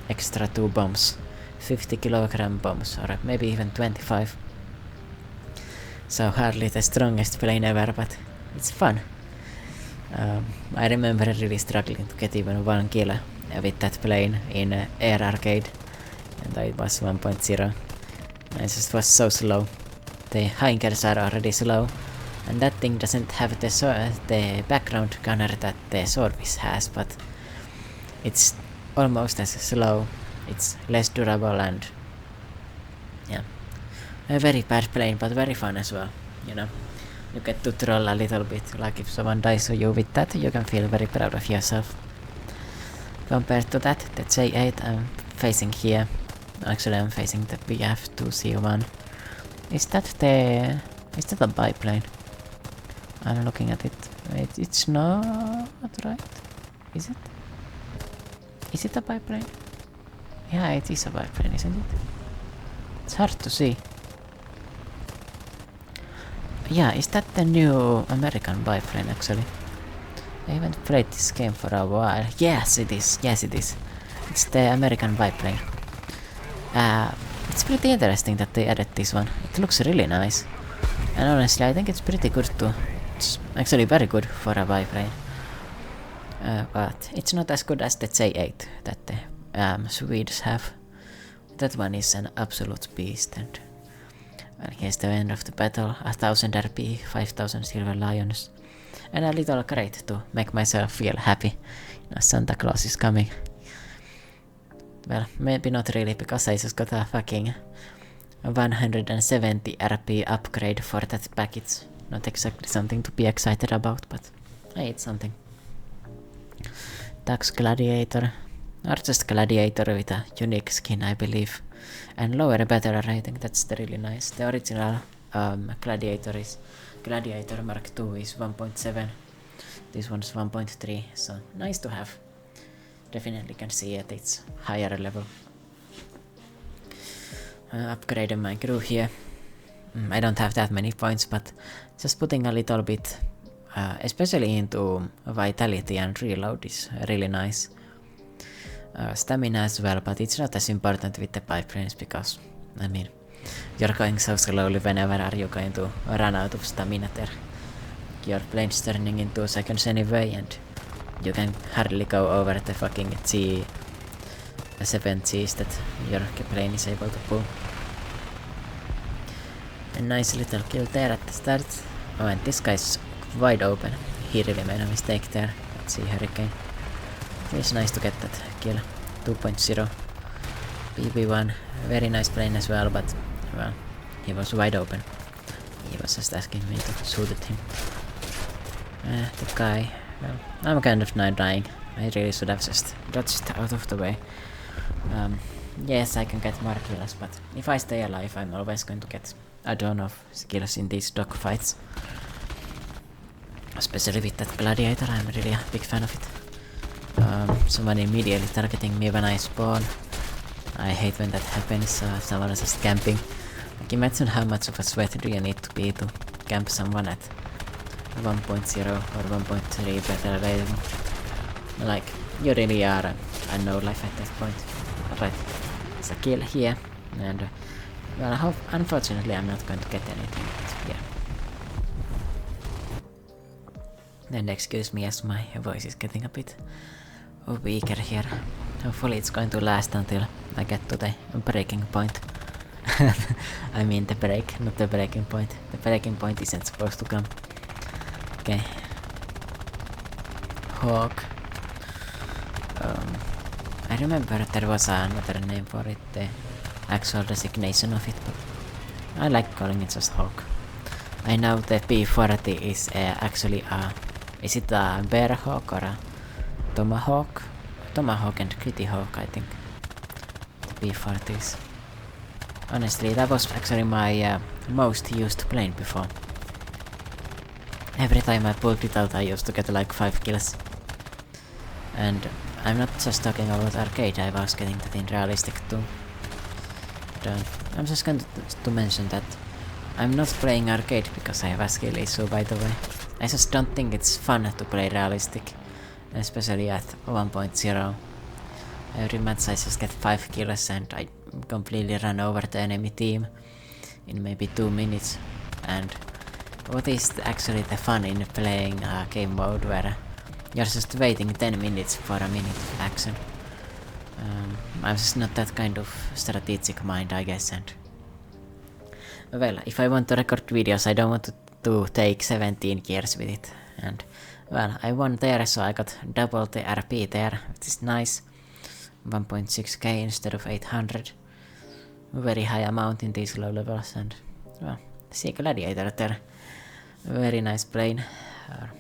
extra 2 bombs. 50 kilogram bombs, or maybe even 25. So hardly the strongest plane ever, but it's fun. I remember really struggling to get even 1 kill with that plane in Air Arcade, and I was 1.0. I just was so slow. The Heinkers are already slow, and that thing doesn't have the background gunner that the Swordfish has, but it's almost as slow, it's less durable, and yeah. A very bad plane, but very fun as well, you know. You get to troll a little bit, like if someone dies to you with that, you can feel very proud of yourself. Compared to that, the J8 I'm facing here. Actually I'm facing the BF2C1. Is that a biplane? I'm looking at it. It's not right. Is it? Is it a biplane? Yeah, it is a biplane, isn't it? It's hard to see. Yeah, is that the new American biplane actually? I haven't played this game for a while. Yes, it is. Yes, it is. It's the American biplane. It's pretty interesting that they added this one. It looks really nice. And honestly, I think it's pretty good too. It's actually very good for a biplane. But it's not as good as the J8 that the Swedes have. That one is an absolute beast, and here's the end of the battle. 1000 RP, 5000 silver lions, and a little crate to make myself feel happy. You know, Santa Claus is coming. Well, maybe not really, because I just got a fucking 170 RP upgrade for that package. Not exactly something to be excited about, but hey, it's something. Tax Gladiator, or just Gladiator with a unique skin, I believe. And lower battle rating, that's really nice. The original Gladiator is Gladiator Mk is 1.7. This one's 1.3, so nice to have. Definitely can see at its higher level. Upgraded my crew here. I don't have that many points, but just putting a little bit, especially into vitality and reload, is really nice. Stamina as well, but it's not as important with the biplanes because, I mean, you're going so slowly, whenever are you going to run out of stamina there? Your plane's turning in 2 seconds anyway, and you can hardly go over the fucking G7 Gs that your plane is able to pull. A nice little kill there at the start. Oh, and this guy's wide open. He really made a mistake there. Let's see, Hurricane. It's nice to get that kill. 2.0. BB1. Very nice plane as well, but well, he was wide open. He was just asking me to shoot at him. The guy. Well, I'm kind of now dying. I really should have just dodged out of the way. Yes, I can get more kills, but if I stay alive, I'm always going to get a ton of skills in these dogfights. Especially with that Gladiator, I'm really a big fan of it. Someone immediately targeting me when I spawn. I hate when that happens, someone is just camping. Like, imagine how much of a sweat do you need to be to camp someone at 1.0 or 1.3 battle rating. Like, you really are no life at that point. Alright, it's a kill here, and well, unfortunately I'm not going to get anything, but yeah. And excuse me as my voice is getting a bit weaker here. Hopefully it's going to last until I get to the breaking point. I mean the break, not the breaking point. The breaking point isn't supposed to come. Okay. Hawk. I remember there was another name for it, the actual designation of it, but I like calling it just Hawk. I know the P40 is actually is it a bear hawk or a tomahawk? Tomahawk and kitty hawk, I think. The P40s. Honestly, that was actually my most used plane before. Every time I pulled it out I used to get like 5 kills. And I'm not just talking about arcade, I was getting that in realistic too. But, I'm just going to mention that I'm not playing arcade because I have a skill issue, by the way. I just don't think it's fun to play realistic, especially at 1.0. Every match I just get 5 kills and I completely run over the enemy team in maybe 2 minutes. And what is actually the fun in playing a game mode where you're just waiting 10 minutes for a minute of action? I'm just not that kind of strategic mind, I guess, and well, if I want to record videos, I don't want to take 17 years with it. And well, I won there, so I got double the RP there, which is nice. 1.6k instead of 800. Very high amount in these low levels, and well, see Gladiator there. Very nice plane.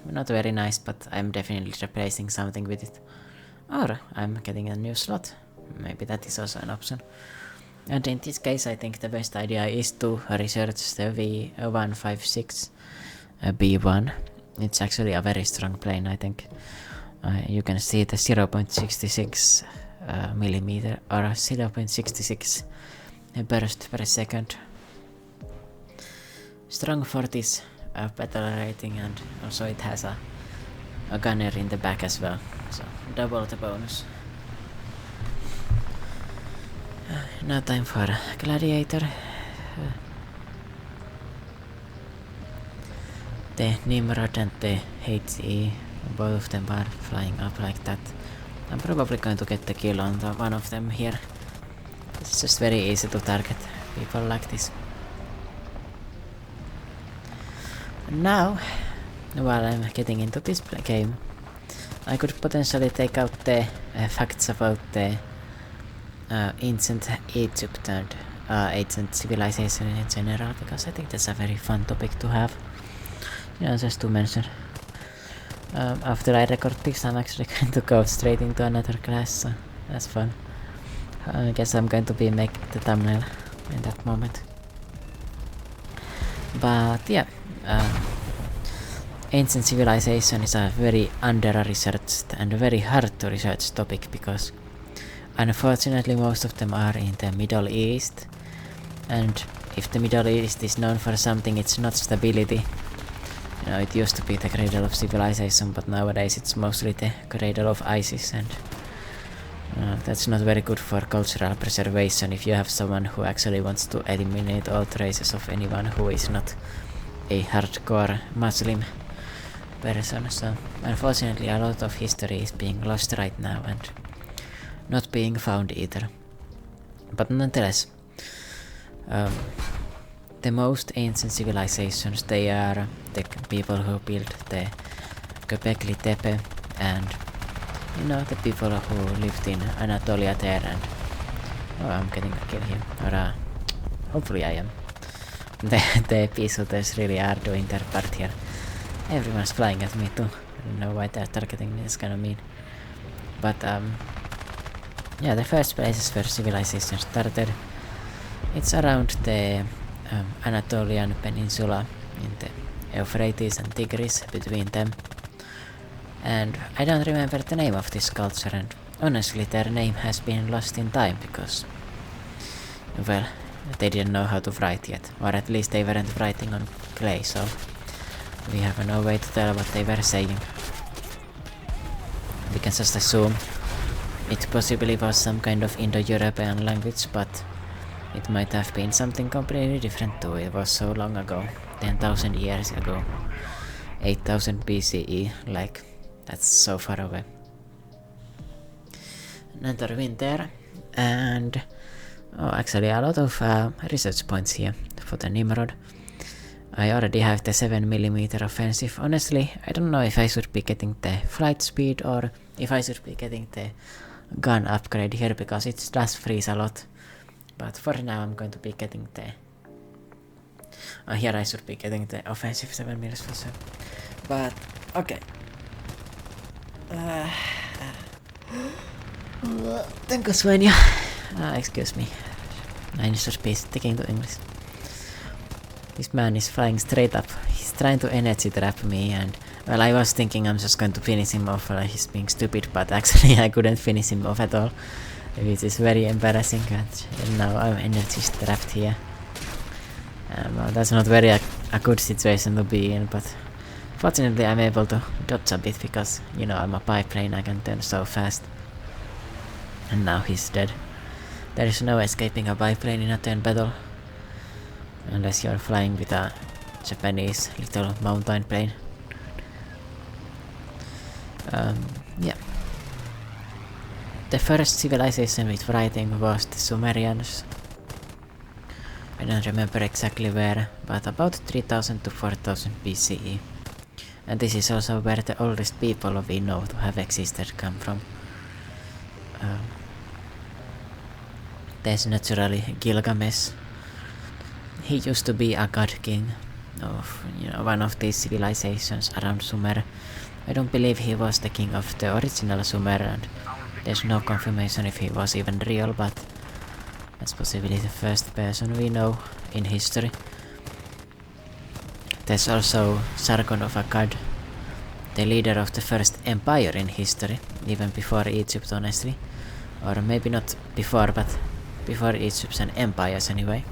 Not very nice, but I'm definitely replacing something with it. Or I'm getting a new slot. Maybe that is also an option. And in this case I think the best idea is to research the V156 B1. It's actually a very strong plane, I think. You can see the 0.66 millimeter or 0.66 burst per second. Strong 40s battle rating, and also it has a gunner in the back as well, so double the bonus. Now time for Gladiator. The Nimrod and the HE, both of them are flying up like that. I'm probably going to get the kill on one of them here. It's just very easy to target people like this. Now, while I'm getting into this game, I could potentially take out the facts about the ancient Egypt and ancient civilization in general, because I think that's a very fun topic to have. Yeah, just to mention. After I record this, I'm actually going to go straight into another class, so that's fun. I guess I'm going to be making the thumbnail in that moment. But yeah, ancient civilization is a very under-researched and very hard to research topic, because unfortunately most of them are in the Middle East, and if the Middle East is known for something, it's not stability. You know, it used to be the cradle of civilization, but nowadays it's mostly the cradle of ISIS, and that's not very good for cultural preservation if you have someone who actually wants to eliminate all traces of anyone who is not a hardcore Muslim person. So unfortunately a lot of history is being lost right now and not being found either. But nonetheless, the most ancient civilizations, they are the people who built the Göbekli Tepe, and you know, the people who lived in Anatolia there, and oh, I'm getting a kill here, or hopefully I am. The peaceholders really are doing their part here. Everyone's flying at me too. I don't know why they're targeting me, it's kinda mean. But yeah, the first places where civilization started, it's around the Anatolian Peninsula, in the Euphrates and Tigris, between them. And I don't remember the name of this culture, and honestly their name has been lost in time, because, well, they didn't know how to write yet, or at least they weren't writing on clay, so we have no way to tell what they were saying. can just assume it possibly was some kind of Indo-European language, but it might have been something completely different too. It was so long ago, 10,000 years ago, 8,000 BCE, like, that's so far away. Another winter, and actually a lot of research points here for the Nimrod. I already have the 7mm offensive. Honestly, I don't know if I should be getting the flight speed or if I should be getting the gun upgrade here, because it does freeze a lot. But for now I'm going to be getting the... here I should be getting the offensive 7mm for sure. But, okay. Thank you, Svenja. Excuse me. I should be sticking to English. This man is flying straight up. He's trying to energy trap me, and well, I was thinking I'm just going to finish him off while he's being stupid, but actually I couldn't finish him off at all, which is very embarrassing. And now I'm energy trapped here. Well, that's not very a good situation to be in, but fortunately I'm able to dodge a bit because, you know, I'm a biplane, I can turn so fast. And now he's dead. There is no escaping a biplane in a turn battle. Unless you're flying with a Japanese little mountain plane. Yeah. The first civilization with writing was the Sumerians. I don't remember exactly where, but about 3000 to 4000 BCE. And this is also where the oldest people we know to have existed come from. There's naturally Gilgamesh. He used to be a god king of, you know, one of these civilizations around Sumer. I don't believe he was the king of the original Sumer, and there's no confirmation if he was even real, but that's possibly the first person we know in history. There's also Sargon of Akkad, the leader of the first empire in history, even before Egypt, honestly. Or maybe not before, but before Egypts and empires anyway.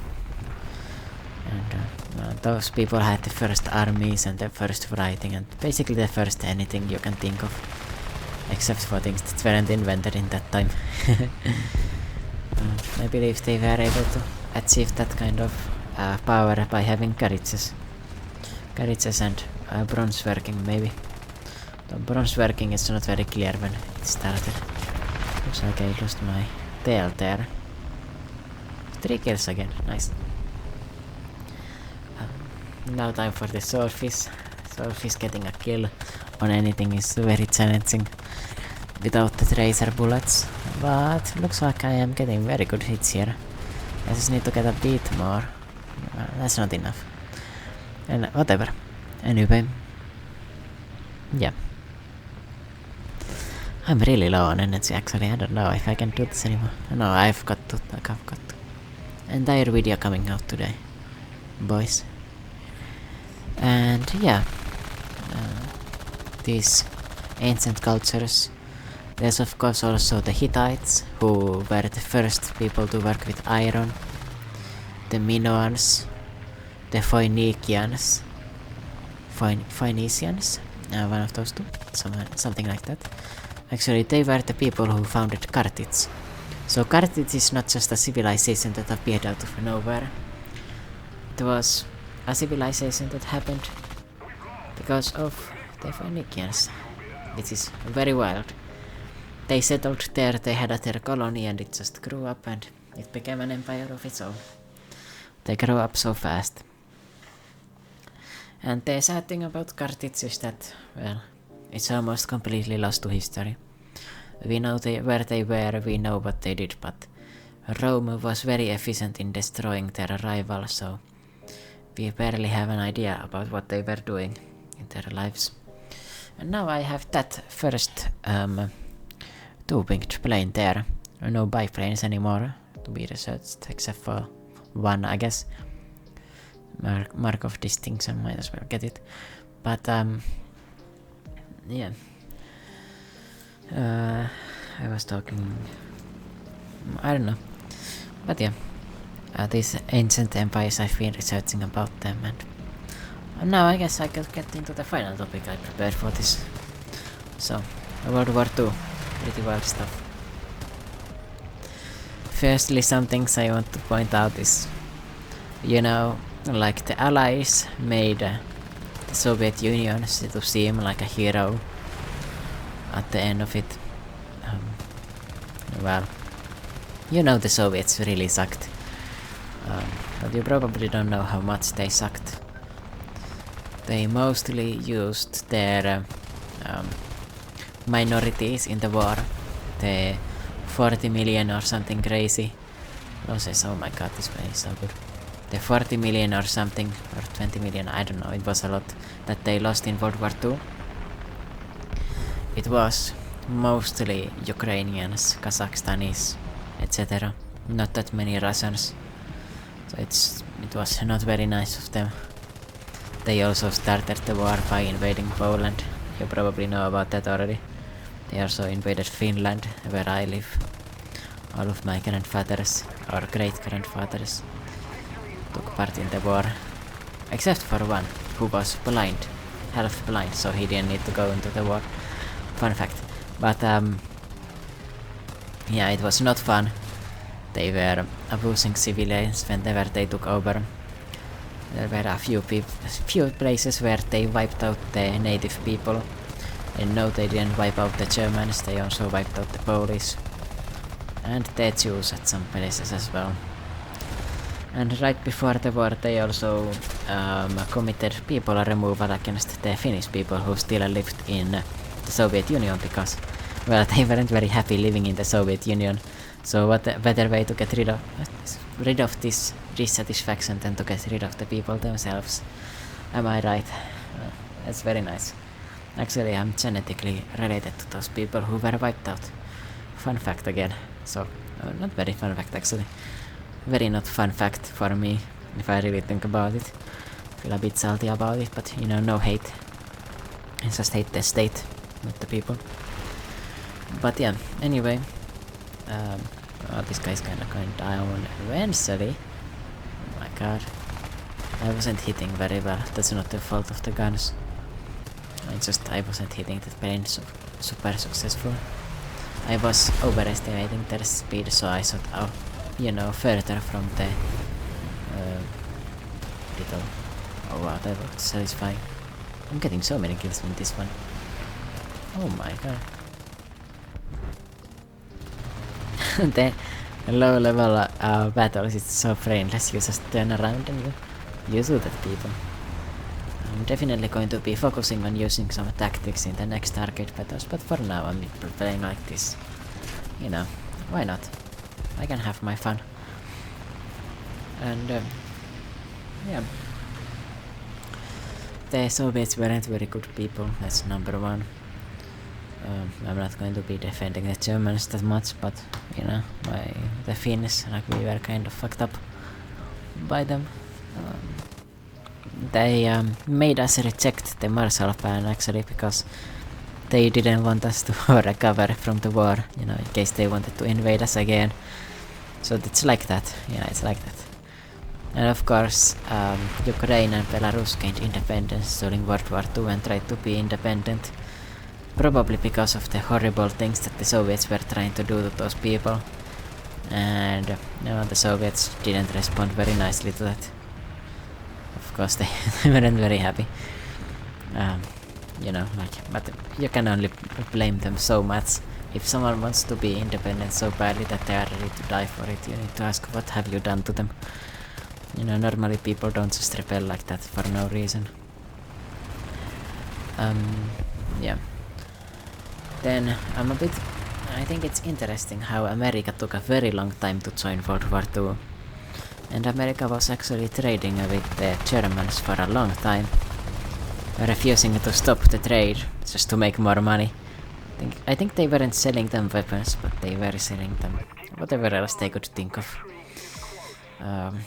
And those people had the first armies and the first writing and basically the first anything you can think of. Except for things that weren't invented in that time. I believe they were able to achieve that kind of power by having carriages. Carriages and bronze working maybe. The bronze working is not very clear when it started. Looks like I lost my tail there. 3 kills again, nice. Now time for the Swordfish. Swordfish getting a kill on anything is very challenging without the tracer bullets, but looks like I am getting very good hits here. I just need to get a bit more. That's not enough. And whatever. Anyway. Yeah. I'm really low on energy actually. I don't know if I can do this anymore. No, I've got to. Entire video coming out today, boys. And yeah, these ancient cultures. There's of course also the Hittites, who were the first people to work with iron. The Minoans, the Phoenicians, one of those two, something like that. Actually, they were the people who founded Carthage. So Carthage is not just a civilization that appeared out of nowhere. It was a civilization that happened because of the Phoenicians, which is very wild. They settled there, they had their colony, and it just grew up and it became an empire of its own. They grew up so fast. And the sad thing about Carthage is that, well, it's almost completely lost to history. We know where they were, we know what they did, but Rome was very efficient in destroying their rival, so we barely have an idea about what they were doing in their lives. And now I have that first two-winged plane there. No biplanes anymore to be researched, except for one, I guess. Mark of distinction, might as well get it. But yeah. I was talking... I don't know. But yeah. These ancient empires, I've been researching about them, and now I guess I could get into the final topic I prepared for this. So, World War II. Pretty wild stuff. Firstly, some things I want to point out is, you know, like the Allies made the Soviet Union to seem like a hero at the end of it. Well, you know the Soviets really sucked. But you probably don't know how much they sucked. They mostly used their minorities in the war. The 40 million or something crazy losses. Oh my god, this plane is so good. The 40 million or something, or 20 million, I don't know, it was a lot that they lost in World War II. It was mostly Ukrainians, Kazakhstanis, etc. Not that many Russians. So it was not very nice of them. They also started the war by invading Poland. You probably know about that already. They also invaded Finland, where I live. All of my grandfathers, or great-grandfathers, took part in the war. Except for one, who was blind. Half blind, so he didn't need to go into the war. Fun fact. But yeah, it was not fun. They were abusing civilians whenever they took over. There were a few places where they wiped out the native people. And no, they didn't wipe out the Germans, they also wiped out the Polish. And the Jews at some places as well. And right before the war they also committed people removal against the Finnish people who still lived in the Soviet Union because, well, they weren't very happy living in the Soviet Union. So what a better way to get rid of this dissatisfaction than to get rid of the people themselves. Am I right? That's very nice. Actually, I'm genetically related to those people who were wiped out. Fun fact again. So, not very fun fact actually. Very not fun fact for me, if I really think about it. Feel a bit salty about it, but you know, no hate. I just hate the state, not the people. But yeah, anyway. Oh, this guy's kinda going down eventually. Oh my god. I wasn't hitting very well. That's not the fault of the guns. I wasn't hitting the plane super successful. I was overestimating their speed, so I shot out, you know, further from the little... Oh wow, that was satisfying. I'm getting so many kills with this one. Oh my god. The low level battles is so brainless, you just turn around and you shoot at people. I'm definitely going to be focusing on using some tactics in the next arcade battles, but for now I'm playing like this. You know, why not? I can have my fun. And yeah. The Soviets weren't very good people, that's number one. I'm not going to be defending the Germans that much, but you know, the Finns, like, we were kind of fucked up by them. They made us reject the Marshall Plan actually because they didn't want us to recover from the war, you know, in case they wanted to invade us again. So it's like that, yeah, it's like that. And of course, Ukraine and Belarus gained independence during World War II and tried to be independent. Probably because of the horrible things that the Soviets were trying to do to those people. And you know, the Soviets didn't respond very nicely to that. Of course, they weren't very happy. You know, like, but you can only blame them so much. If someone wants to be independent so badly that they are ready to die for it, you need to ask, what have you done to them? You know, normally people don't just rebel like that for no reason. Yeah. Then I think it's interesting how America took a very long time to join World War II. And America was actually trading with the Germans for a long time, refusing to stop the trade just to make more money. I think they weren't selling them weapons, but they were selling them whatever else they could think of.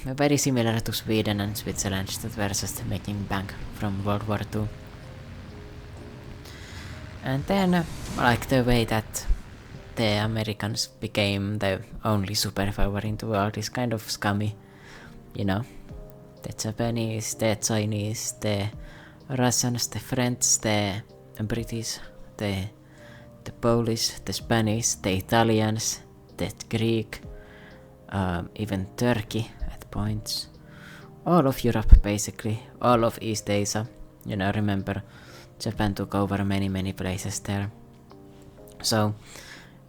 Very similar to Sweden and Switzerland that were just making bank from World War II. And then, like, the way that the Americans became the only superpower in the world is kind of scummy. You know, the Japanese, the Chinese, the Russians, the French, the British, the the Polish, the Spanish, the Italians, the Greek, even Turkey at points. All of Europe basically, all of East Asia. You know, remember, Japan took over many places there. So,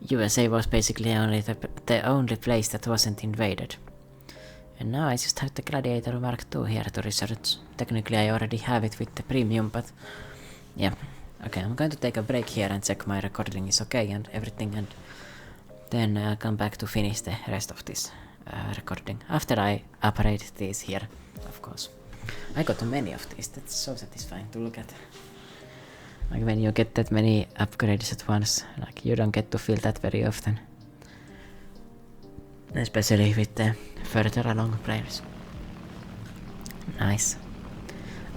USA was basically only the only place that wasn't invaded. And now I just have the Gladiator Mk here to research. Technically I already have it with the premium, but yeah. Okay, I'm going to take a break here and check my recording is okay and everything, and then I'll come back to finish the rest of this recording. After I upgrade these here, of course. I got many of these, that's so satisfying to look at. Like when you get that many upgrades at once, like you don't get to feel that very often. Especially with the further along players. Nice.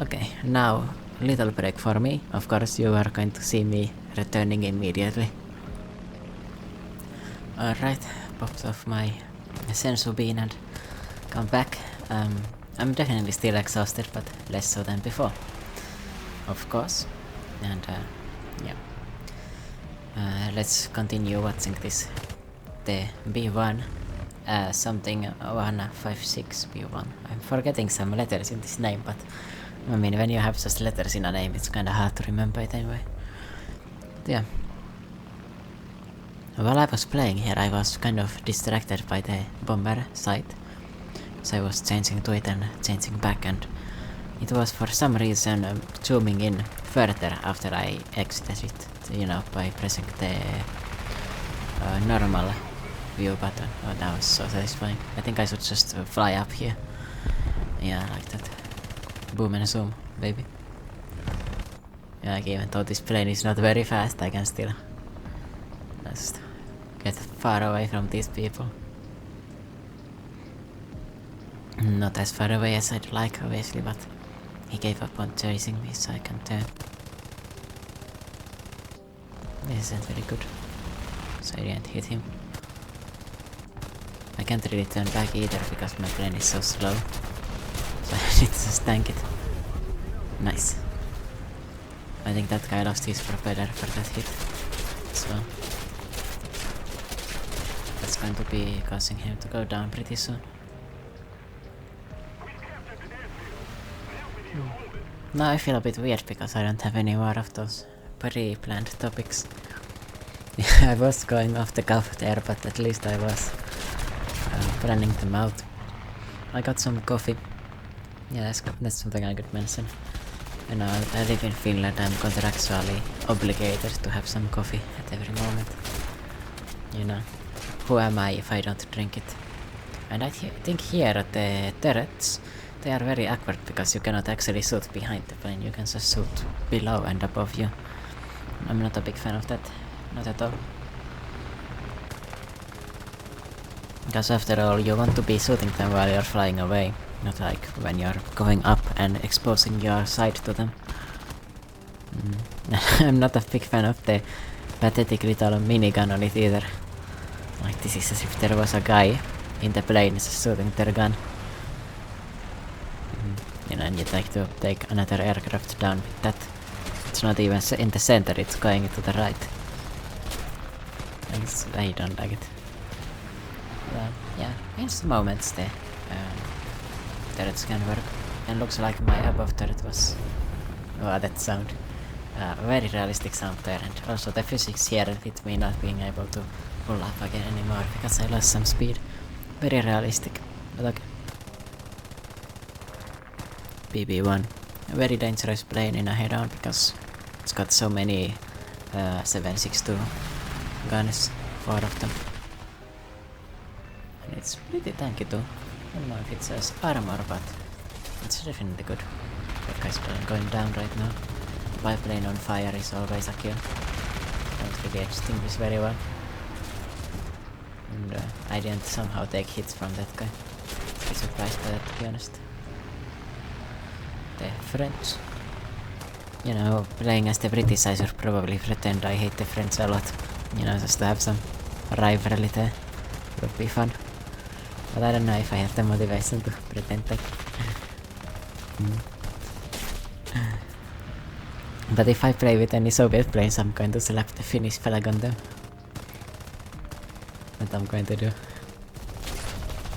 Okay, now little break for me. Of course you are going to see me returning immediately. Alright, popped off my sensu bean and come back. I'm definitely still exhausted, but less so than before. Of course. And yeah. Let's continue watching this. The B1 something 156 B1. I'm forgetting some letters in this name, but I mean, when you have just letters in a name, it's kinda hard to remember it anyway. Yeah. While I was playing here, I was kind of distracted by the bomber site. So I was changing to it and changing back, and it was for some reason zooming in further after I exited it, you know, by pressing the normal view button. Oh, that was so satisfying. I think I should just fly up here. Yeah, like that. Boom and zoom, baby. Yeah, like even though this plane is not very fast, I can still just get far away from these people. Not as far away as I'd like, obviously, but he gave up on chasing me, so I can turn. This isn't very good. So I didn't hit him. I can't really turn back either because my plane is so slow. So I need to just tank it. Nice. I think that guy lost his propeller for that hit as well. That's going to be causing him to go down pretty soon. Now I feel a bit weird because I don't have any more of those pre-planned topics. I was going off the cuff there, but at least I was planning them out. I got some coffee. Yeah, that's something I could mention. You know, I live in Finland, I'm contractually obligated to have some coffee at every moment. You know, who am I if I don't drink it? And I think here at the turrets, they are very awkward because you cannot actually shoot behind the plane, you can just shoot below and above you. I'm not a big fan of that, not at all. Because after all, you want to be shooting them while you're flying away, not like when you're going up and exposing your side to them. I'm not a big fan of the pathetic little minigun on it either. Like, this is as if there was a guy in the plane just shooting their gun. You know, and you'd like to take another aircraft down with that. It's not even in the center, it's going to the right. I don't like it. Yeah, in some moments the turrets can work. And looks like my above turret was... Oh, that sound. Very realistic sound there, and also the physics here with me not being able to pull up again anymore because I lost some speed. Very realistic. But okay. BB1. A very dangerous plane in a head-on because it's got so many 7.62 guns, 4 of them. And it's pretty tanky too. I don't know if it says armor, but it's definitely good. That guy's going down right now. Biplane on fire is always a kill. Don't really extinguish very well. And I didn't somehow take hits from that guy. I'm surprised by that, to be honest. The French. You know, playing as the British, I should probably pretend I hate the French a lot. You know, just to have some rivalry there. Would be fun. But I don't know if I have the motivation to pretend that. But if I play with any Soviet planes, I'm going to slap the Finnish flag on them. What I'm going to do.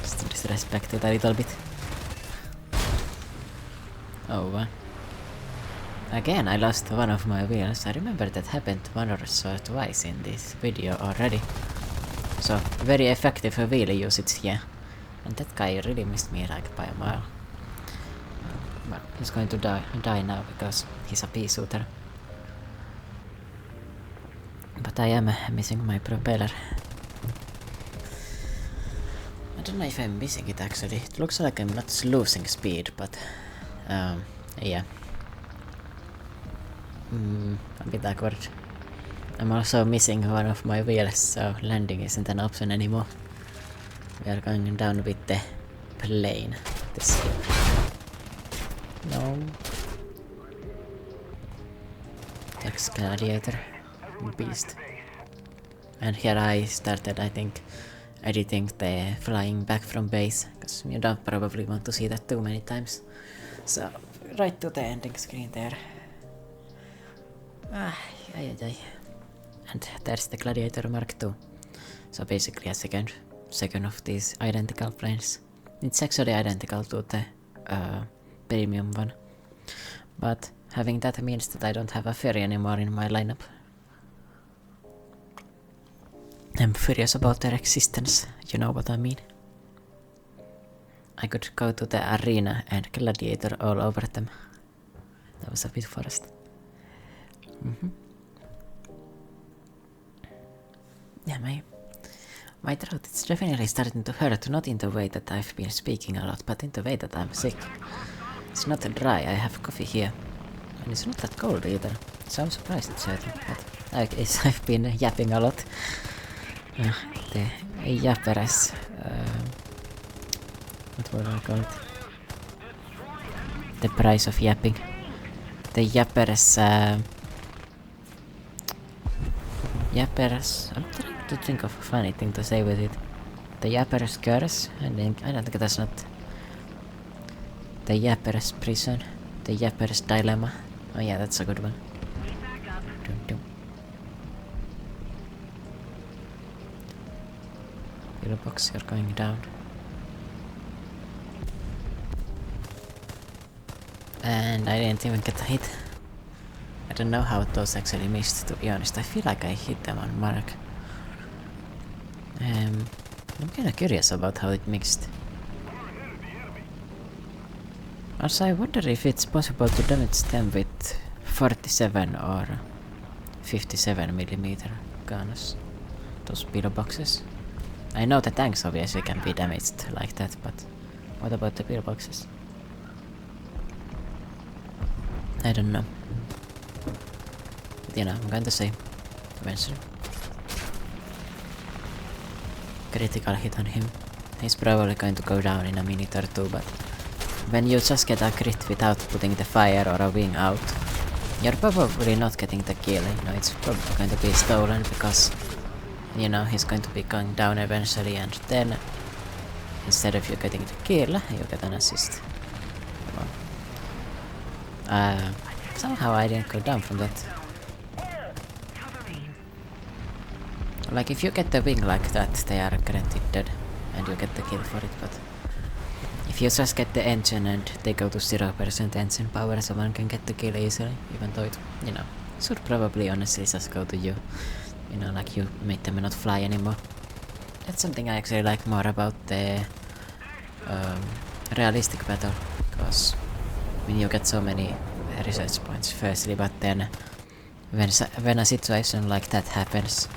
Just to disrespect it a little bit. Oh, again I lost one of my wheels. I remember that happened once or twice in this video already. So, very effective wheel usage here. And that guy really missed me like by a mile. But he's going to die now because he's a pea shooter. But I am missing my propeller. I don't know if I'm missing it actually. It looks like I'm not losing speed, but yeah. A bit awkward. I'm also missing one of my wheels, so landing isn't an option anymore. We are going down with the plane. This here. No. Thanks, Gladiator. Beast. And here I started, I think, editing the flying back from base, because you don't probably want to see that too many times. So, right to the ending screen there. And there's the Gladiator Mk. So basically a second of these identical planes. It's actually identical to the premium one. But having that means that I don't have a ferry anymore in my lineup. I'm furious about their existence, you know what I mean. I could go to the arena and gladiator all over them. That was a bit forest. Yeah, my throat is definitely starting to hurt, not in the way that I've been speaking a lot, but in the way that I'm sick. It's not dry, I have coffee here. And it's not that cold either, so I'm surprised it's hurting, but I guess I've been yapping a lot. The yapperes, what would I call it? The price of yapping. The yapperes, I'm trying to think of a funny thing to say with it. The yapperes curse, and then I don't think that's not. The yapperes prison, the yapperes dilemma. Oh yeah, that's a good one. Dum dum. Little box, you're going down. And I didn't even get a hit. I don't know how those actually missed, to be honest. I feel like I hit them on mark. I'm kinda curious about how it mixed. Also, I wonder if it's possible to damage them with 47 or 57mm guns. Those pillboxes. I know the tanks obviously can be damaged like that, but what about the pillboxes? I don't know. But you know, I'm going to say eventually. Critical hit on him. He's probably going to go down in a minute or two, but when you just get a crit without putting the fire or a wing out, you're probably not getting the kill. You know, it's probably going to be stolen because, you know, he's going to be going down eventually, and then instead of you getting the kill, you get an assist. Somehow I didn't go down from that. Like, if you get the wing like that, they are guaranteed dead, and you get the kill for it, but if you just get the engine and they go to 0% engine power, someone can get the kill easily, even though it, you know, should probably honestly just go to you. You know, like you made them not fly anymore. That's something I actually like more about the realistic battle, because when you get so many research points firstly, but then when a situation like that happens,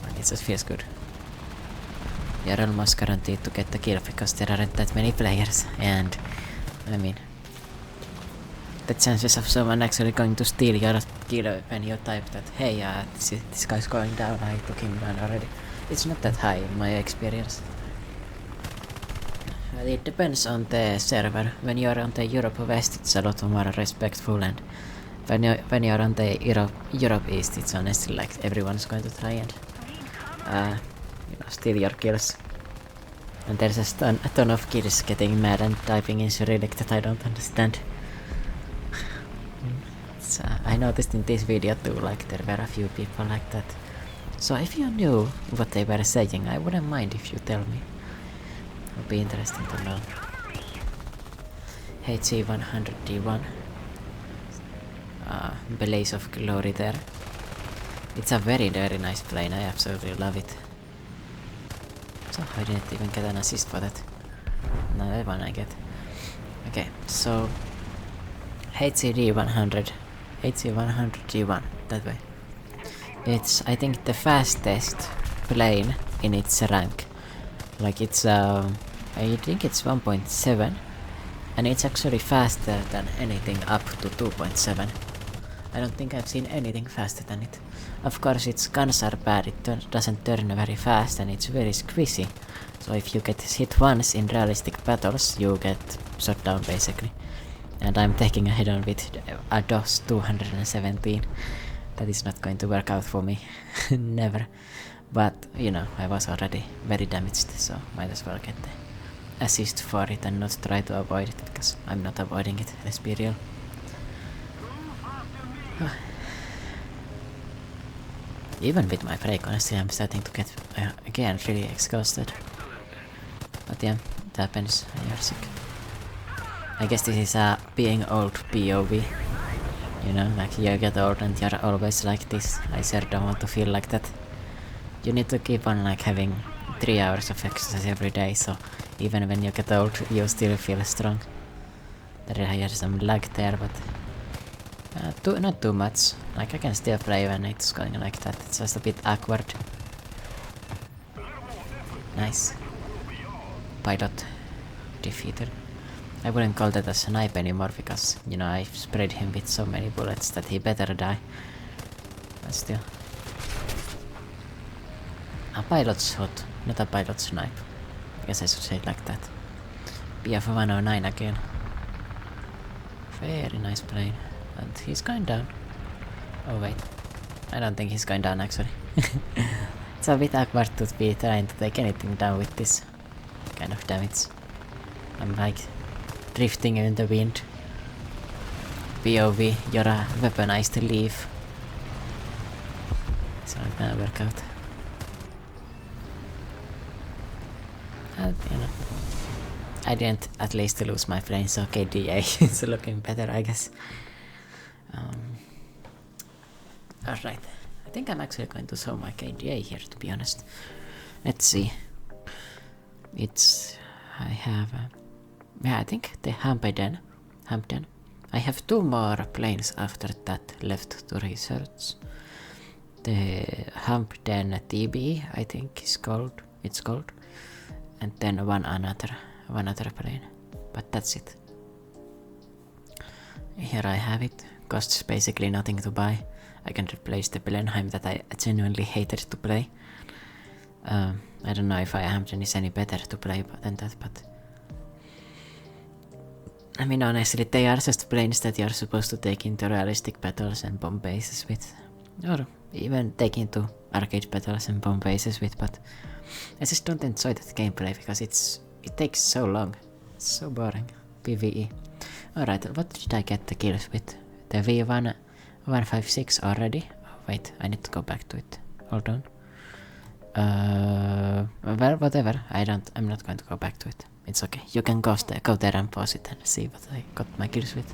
it just feels good. You're almost guaranteed to get the kill because there aren't that many players, and I mean, the chances of someone actually going to steal your kill when you type that, hey, this guy's going down, I took him down already, it's not that high in my experience. It depends on the server. When you're on the Europe West, it's a lot more respectful, and when you're on the Europe East, it's honestly like everyone's going to try and you know, steal your kills. And there's a ton of kids getting mad and typing in Cyrillic that I don't understand. So I noticed in this video too, like there were a few people like that. So if you knew what they were saying, I wouldn't mind if you tell me. It would be interesting to know. HC100D1. Blaze of Glory there. It's a very nice plane, I absolutely love it. So I didn't even get an assist for that. No, that one I get. Okay, so HCD100. HC100D1, that way. It's, I think, the fastest plane in its rank. Like it's, I think it's 1.7. And it's actually faster than anything up to 2.7. I don't think I've seen anything faster than it. Of course, its guns are bad, it doesn't turn very fast and it's very squishy. So if you get hit once in realistic battles, you get shot down basically. And I'm taking a hit on with a DOS 217. That is not going to work out for me. Never. But, you know, I was already very damaged, so might as well get the assist for it and not try to avoid it, because I'm not avoiding it, let's be real. Even with my break, honestly, I'm starting to get, again, really exhausted. But yeah, it happens when you're sick. I guess this is a being old POV. You know, like you get old and you're always like this. I sure don't want to feel like that. You need to keep on like having 3 hours of exercise every day, so even when you get old, you still feel strong. There is some lag there, but not too much. Like I can still play when it's going like that. It's just a bit awkward. Nice. Pilot defeated. I wouldn't call that a snipe anymore because, you know, I've sprayed him with so many bullets that he better die. But still. A pilot shot, not a pilot snipe. I guess I should say it like that. BF-109 again. Very nice plane. And he's going down. Oh wait. I don't think he's going down actually. It's a bit awkward to be trying to take anything down with this kind of damage. I'm like drifting in the wind. POV, you're a weaponized leaf. It's not gonna work out. And, you know, I didn't at least lose my plane, so KDA is looking better, I guess. Alright, I think I'm actually going to show my KDA here, to be honest. Let's see. I have, yeah, I think the Hampden. I have 2 more planes after that left to research. The Hampden TB, I think it's called. And then one other plane. But that's it. Here I have it. Costs basically nothing to buy. I can replace the Blenheim that I genuinely hated to play. I don't know if Hampden is any better to play than that, but I mean, honestly, they are just planes that you're supposed to take into realistic battles and bomb bases with. Or even take into arcade battles and bomb bases with, but I just don't enjoy that gameplay because it takes so long. It's so boring. PvE. Alright, what did I get the kills with? The V156 already? Oh, wait, I need to go back to it. Hold on. Well, whatever. I'm not going to go back to it. It's okay. You can go there and pause it and see what I got my kills with.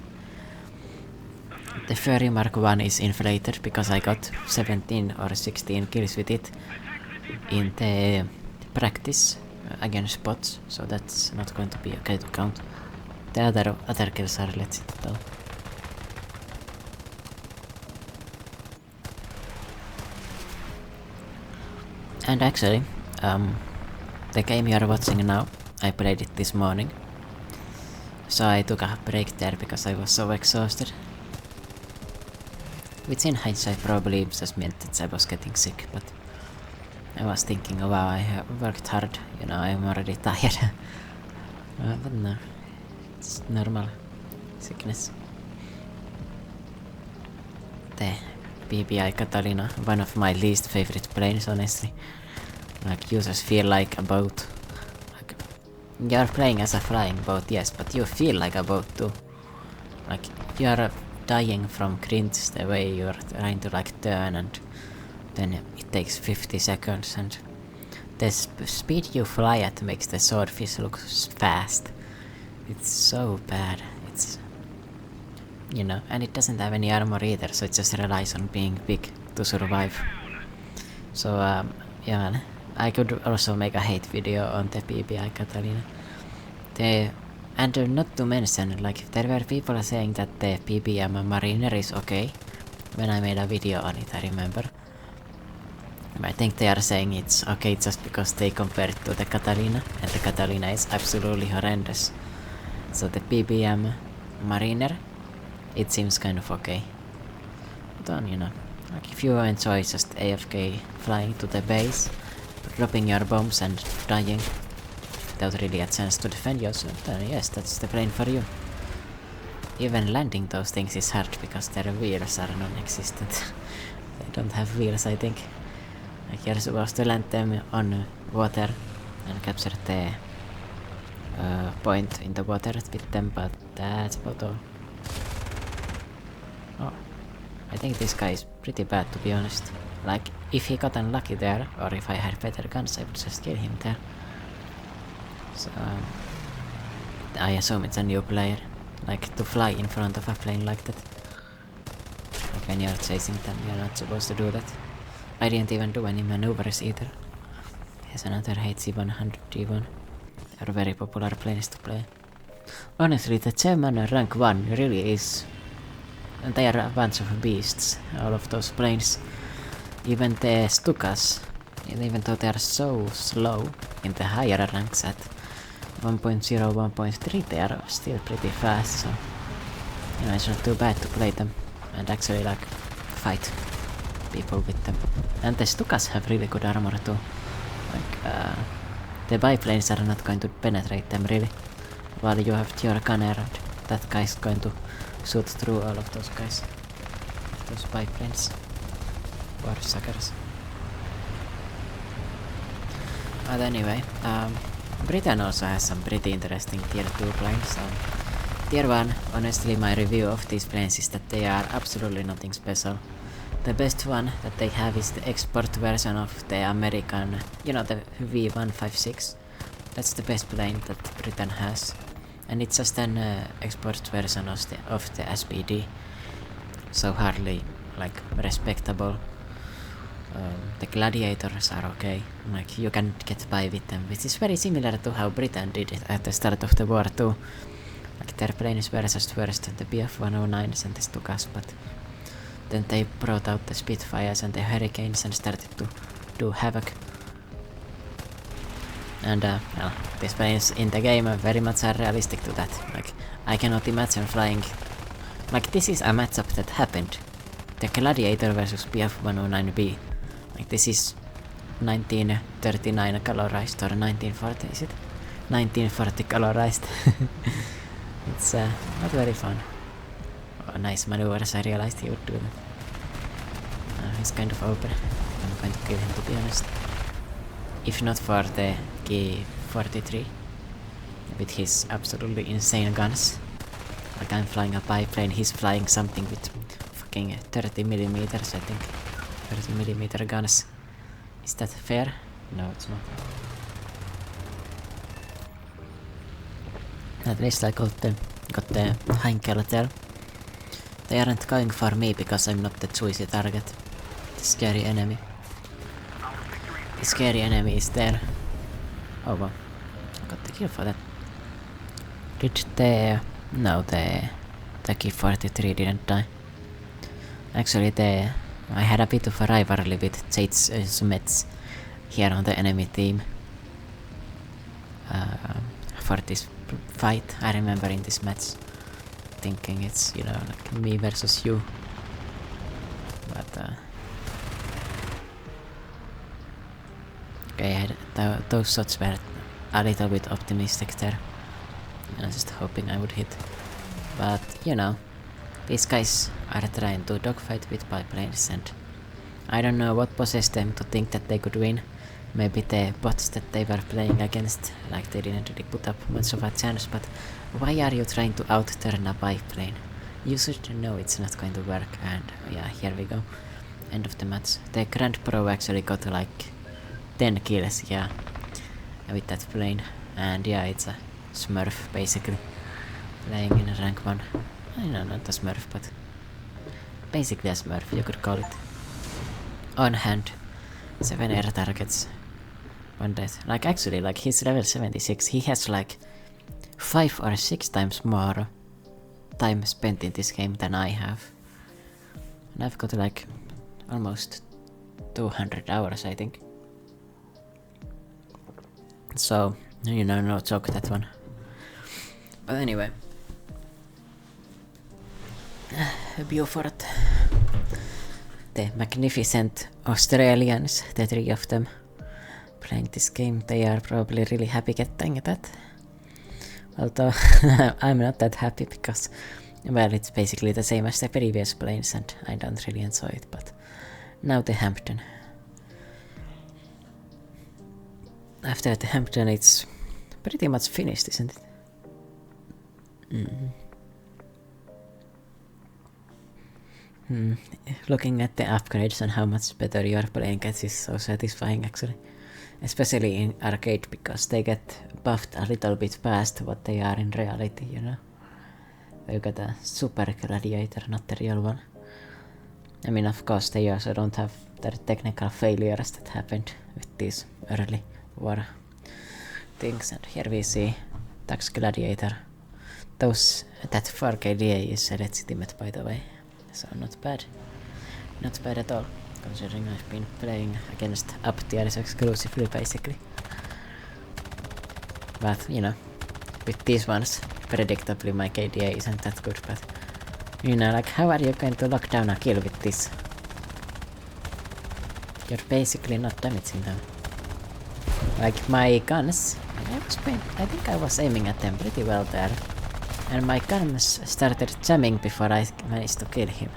The Fury Mark 1 is inflated because I got 17 or 16 kills with it in the practice against bots, so that's not going to be okay to count. The other kills are legit though. And actually, the game you are watching now, I played it this morning. So I took a break there because I was so exhausted. Which in hindsight probably just meant that I was getting sick, but I was thinking, oh, wow, I have worked hard, you know, I'm already tired. But no, it's normal sickness. The BBI Catalina, one of my least favorite planes, honestly. Like, you just feel like a boat. Like, you're playing as a flying boat, yes, but you feel like a boat too. Like, you're dying from grinds the way you're trying to like turn, and then it takes 50 seconds, and the speed you fly at makes the swordfish look fast. It's so bad. It's, you know, and it doesn't have any armor either, so it just relies on being big to survive. So yeah, I could also make a hate video on the PBI Catalina. And not to mention, like, there were people saying that the PBM Mariner is okay. When I made a video on it, I remember. I think they are saying it's okay just because they compare it to the Catalina, and the Catalina is absolutely horrendous. So the PBM Mariner, it seems kind of okay. But then, you know, like if you enjoy just AFK flying to the base, dropping your bombs and dying without really a chance to defend yourself, then yes, that's the plane for you. Even landing those things is hard because their wheels are non-existent. They don't have wheels, I think. Like you're supposed to land them on water and capture the point in the water with them, but that's about all. Oh, I think this guy is pretty bad, to be honest. Like, if he got unlucky there, or if I had better guns, I would just kill him there. So, I assume it's a new player. Like, to fly in front of a plane like that. Like, when you're chasing them, you're not supposed to do that. I didn't even do any maneuvers either. Here's another HC-100 D1. They are very popular planes to play. Honestly, the German rank 1 really is... And they are a bunch of beasts, all of those planes. Even the Stukas, even though they are so slow in the higher ranks at 1.0, 1.3, they are still pretty fast, so... You know, it's not too bad to play them, and actually, like, fight people with them. And the Stukas have really good armor too. Like, the biplanes are not going to penetrate them really. While you have your gunner, and that guy's going to shoot through all of those guys. Those biplanes. War suckers. But anyway, Britain also has some pretty interesting tier 2 planes. Tier 1, honestly my review of these planes is that they are absolutely nothing special. The best one that they have is the export version of the American, you know, the V156. That's the best plane that Britain has. And it's just an export version of the SPD. So hardly, like, respectable. The Gladiators are okay, like you can get by with them, which is very similar to how Britain did it at the start of the war too. Like their planes were just first the Bf-109s and the Stukas, but then they brought out the Spitfires and the Hurricanes and started to do havoc. And well, these planes in the game very much are realistic to that. Like, I cannot imagine flying... Like, this is a matchup that happened. The Gladiator versus Bf-109B. Like, this is 1939 colorized, or 1940, is it? 1940 colorized. It's not very fun. Oh, nice maneuvers, I realized he would do that. He's kind of open. I'm going to kill him, to be honest. If not for the K-43, with his absolutely insane guns. Like, I'm flying a biplane, he's flying something with fucking 30mm, I think. 30mm guns. Is that fair? No, it's not. At least I got the Heinkel there. They aren't going for me because I'm not the choicy target. The scary enemy. The scary enemy is there. Oh well. I got the kill for that. Did the... No, the K-43 didn't die. Actually, I had a bit of a rivalry with Jade's Smets here on the enemy team. For this fight, I remember in this match thinking it's, you know, like me versus you. But okay, those shots were a little bit optimistic there. I was just hoping I would hit. But, you know, these guys are trying to dogfight with biplanes, and I don't know what possessed them to think that they could win. Maybe the bots that they were playing against, like, they didn't really put up much of a chance, but why are you trying to out-turn a biplane? You should know it's not going to work, and yeah, here we go. End of the match. The Grand Pro actually got like 10 kills, yeah, with that plane. And yeah, it's a smurf basically, playing in a rank 1. I know, not a smurf, but basically a smurf, you could call it. On hand, 7 air targets, 1 death. Like actually, like he's level 76, he has like 5 or 6 times more time spent in this game than I have. And I've got like almost 200 hours, I think. So, you know, no joke that one. But anyway. Beaufort. The magnificent Australians, the 3 of them, playing this game, they are probably really happy getting that. Although I'm not that happy because, well, it's basically the same as the previous planes and I don't really enjoy it, but now the Hampden. After the Hampden it's pretty much finished, isn't it? Looking at the upgrades and how much better your plane gets is so satisfying actually. Especially in arcade, because they get buffed a little bit past what they are in reality, you know. You got a super gladiator, not the real one. I mean, of course, they also don't have the technical failures that happened with these early war things. And here we see Tax Gladiator. That 4K DA is legitimate, by the way. So not bad. Not bad at all, considering I've been playing against up tiers exclusively, basically. But, you know, with these ones, predictably my KDA isn't that good, but... You know, like, how are you going to lock down a kill with this? You're basically not damaging them. Like, my guns... I think I was aiming at them pretty well there. And my guns started jamming before I managed to kill him.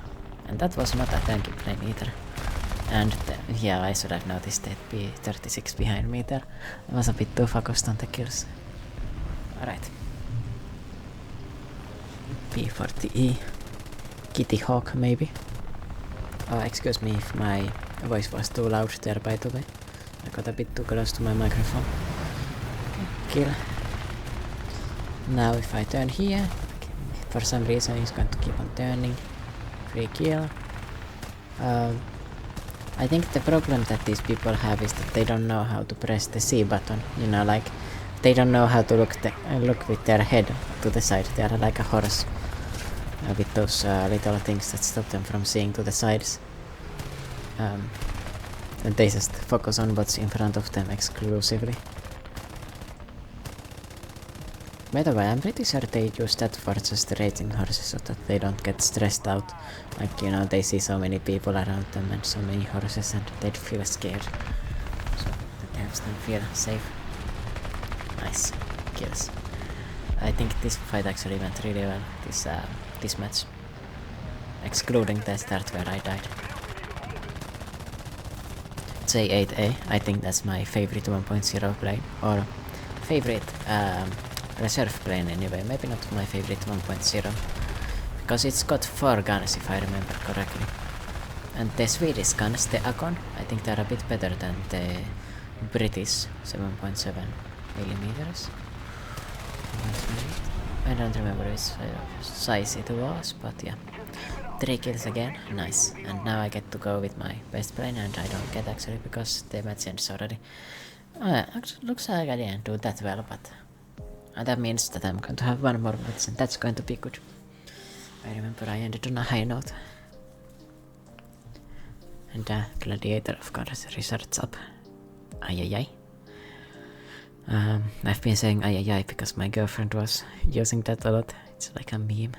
And that was not a tanky plane either. And yeah, I should have noticed that P-36 behind me there. I was a bit too focused on the kills. Alright. P-40E. Kitty Hawk, maybe? Oh, excuse me if my voice was too loud there, by the way. I got a bit too close to my microphone. Okay, kill. Now if I turn here, for some reason he's going to keep on turning. Free kill. I think the problem that these people have is that they don't know how to press the C button. You know, like, they don't know how to look with their head to the side. They are like a horse. With those little things that stop them from seeing to the sides. And they just focus on what's in front of them exclusively. By the way, I'm pretty sure they use that for just racing horses so that they don't get stressed out. Like, you know, they see so many people around them and so many horses and they'd feel scared. So that helps them feel safe. Nice kills. I think this fight actually went really well, this match. Excluding the start where I died. J8A, I think that's my favorite 1.0 plane, or favorite reserve plane anyway, maybe not my favorite 1.0, because it's got 4 guns if I remember correctly. And the Swedish guns, the Akon, I think they're a bit better than the British 7.7 millimeters. I don't remember which size it was, but yeah. 3 kills again, nice. And now I get to go with my best plane, and I don't get actually because the match ends already. Actually, looks like I didn't do that well, but that means that I'm going to have one more match, and that's going to be good. I remember I ended on a high note. And Gladiator, of course, research up. Ay. I've been saying ay because my girlfriend was using that a lot. It's like a meme.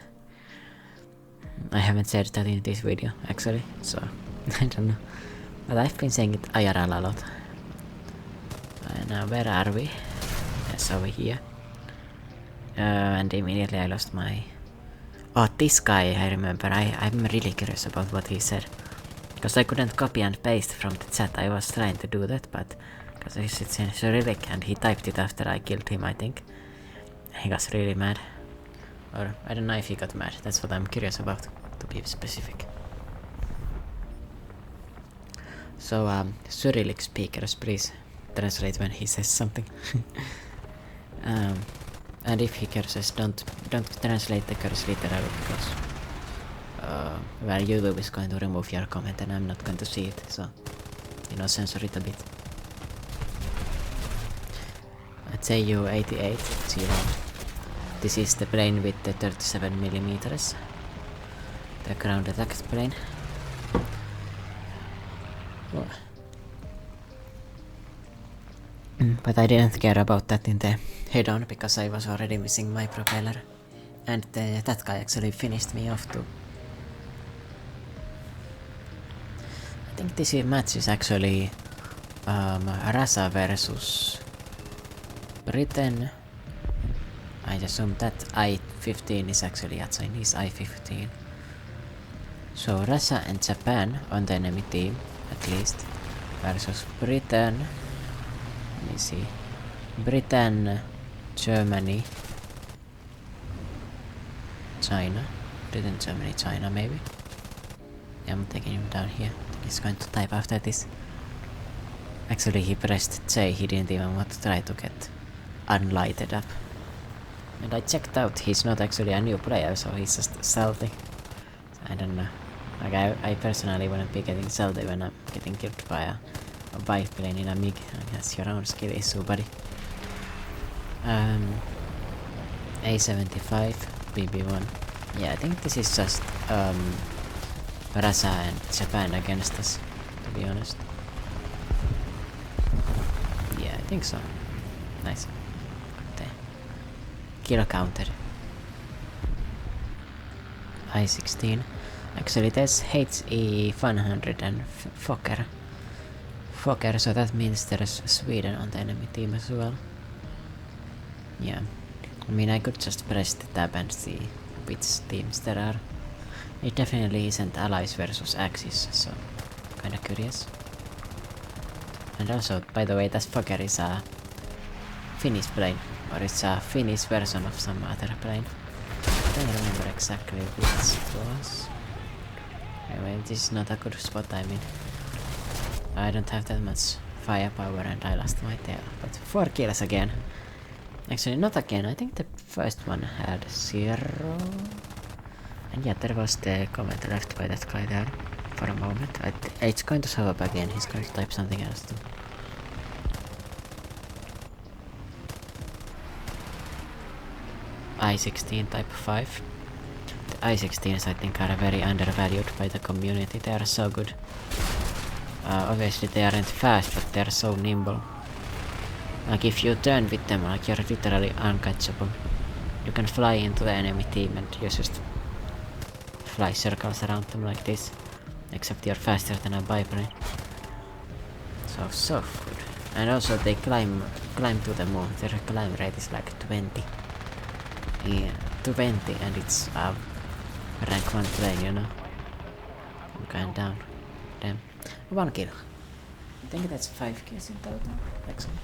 I haven't said that in this video, actually, so I don't know. But I've been saying it IRL a lot. Now, where are we? Yes, over here. And immediately I lost my... Oh, this guy, I remember. I'm really curious about what he said. Because I couldn't copy and paste from the chat. I was trying to do that, but... Because it's in Cyrillic and he typed it after I killed him, I think. He got really mad. Or I don't know if he got mad. That's what I'm curious about, to be specific. So, Cyrillic speakers, please translate when he says something. And if he curses, don't translate the curse literally, because well, YouTube is going to remove your comment and I'm not going to see it, so you know, censor it a bit. At AU-88, 0. This is the plane with the 37mm, the ground attacked plane. But I didn't care about that in the head-on because I was already missing my propeller. And that guy actually finished me off too. I think this match is actually Russia versus Britain. I assume that I-15 is actually a Chinese I-15. So Russia and Japan on the enemy team, at least, versus Britain. Let me see. Britain, Germany, China. Britain, Germany, China, maybe. Yeah, I'm taking him down here. I think he's going to type after this. Actually, he pressed J. He didn't even want to try to get unlighted up. And I checked out, he's not actually a new player, so he's just salty. I don't know. Like, I personally wouldn't be getting salty when I'm getting killed by a biplane in a MiG. That's your own skill issue, buddy. A75, BB1. Yeah, I think this is just Russia and Japan against us, to be honest. Yeah, I think so. Nice. There. Kill counted. I-16. Actually, there's HE-100 and Fokker. Fokker, so that means there's Sweden on the enemy team as well. Yeah. I mean, I could just press the tab and see which teams there are. It definitely isn't Allies versus Axis, so kinda curious. And also, by the way, that Fokker is a Finnish plane, or it's a Finnish version of some other plane. I don't remember exactly which it was. Anyway, this is not a good spot, I mean. I don't have that much firepower and I lost my tail. But 4 kills again. Actually, not again. I think the first one had 0. And yeah, there was the comment left by that guy there for a moment. It's going to show up again. He's going to type something else too. I-16 type 5. The I-16s I think are very undervalued by the community. They are so good. Obviously they aren't fast, but they're so nimble. Like if you turn with them, like you're literally uncatchable. You can fly into the enemy team and you just fly circles around them like this. Except you're faster than a biplane. So good. And also they climb to the moon. Their climb rate is like 20. Yeah, 20 and it's rank 1 plane, you know. I'm going down. Damn. 1 kill. I think that's 5 kills in total. Excellent.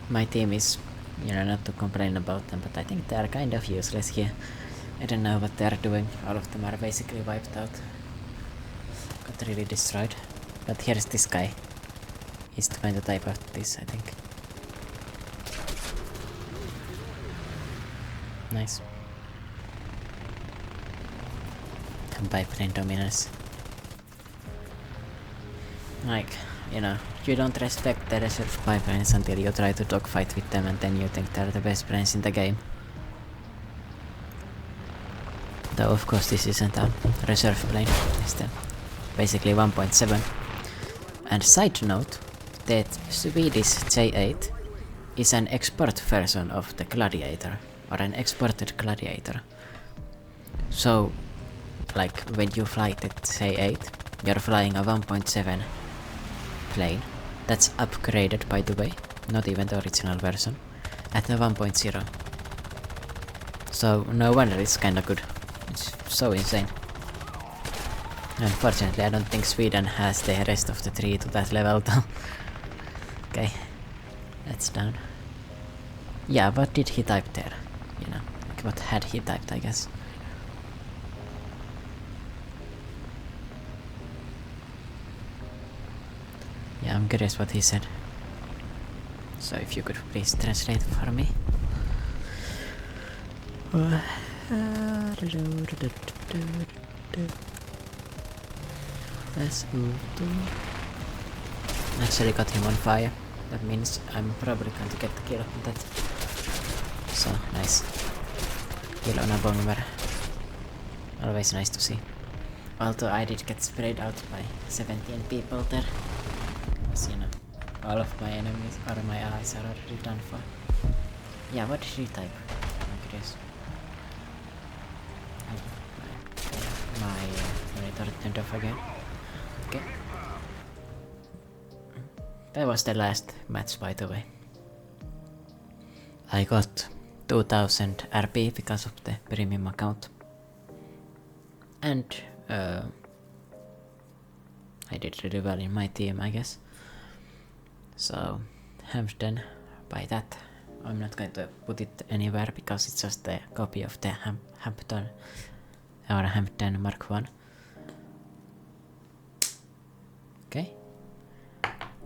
My team is, you know, not to complain about them, but I think they are kind of useless here. I don't know what they are doing. All of them are basically wiped out. Got really destroyed. But here's this guy. He's going to type out this, I think. Nice. Biplane dominance. Like, you know, you don't respect the reserve biplanes until you try to dogfight with them and then you think they're the best planes in the game. Though of course this isn't a reserve plane, it's basically 1.7. And side note, that Swedish J8 is an export version of the Gladiator, or an exported Gladiator. So, like when you fly the J8, you're flying a 1.7 plane. That's upgraded, by the way, not even the original version, at the 1.0. So no wonder it's kinda good. It's so insane. Unfortunately, I don't think Sweden has the rest of the 3 to that level though. Okay, that's down. Yeah, what did he type there? You know, like what had he typed, I guess. Yeah, I'm curious what he said. So if you could please translate for me. Actually got him on fire. That means I'm probably going to get the kill on that. So, nice. Kill on a bomber. Always nice to see. Although I did get sprayed out by 17 people there. Because, you know, all of my enemies or my allies are already done for. Yeah, what did he type? I'm curious. My monitor turned off again. Okay. That was the last match, by the way. I got 2000 RP because of the premium account. And I did really well in my team, I guess. So, Hampden, by that, I'm not going to put it anywhere because it's just a copy of the Hampden or Hampden Mark 1. Okay.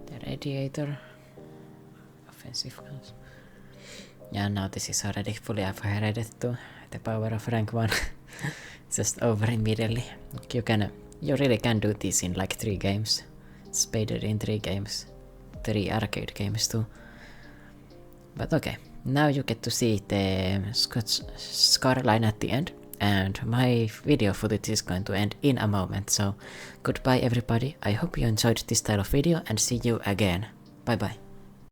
The Gladiator. Offensive guns. Yeah, now this is already fully upgraded to the power of rank 1. It's just over immediately. You really can do this in like 3 games. Spaded in 3 games. 3 arcade games too. But okay, now you get to see the scoreline at the end. And my video footage is going to end in a moment. So goodbye everybody. I hope you enjoyed this style of video and see you again. Bye bye.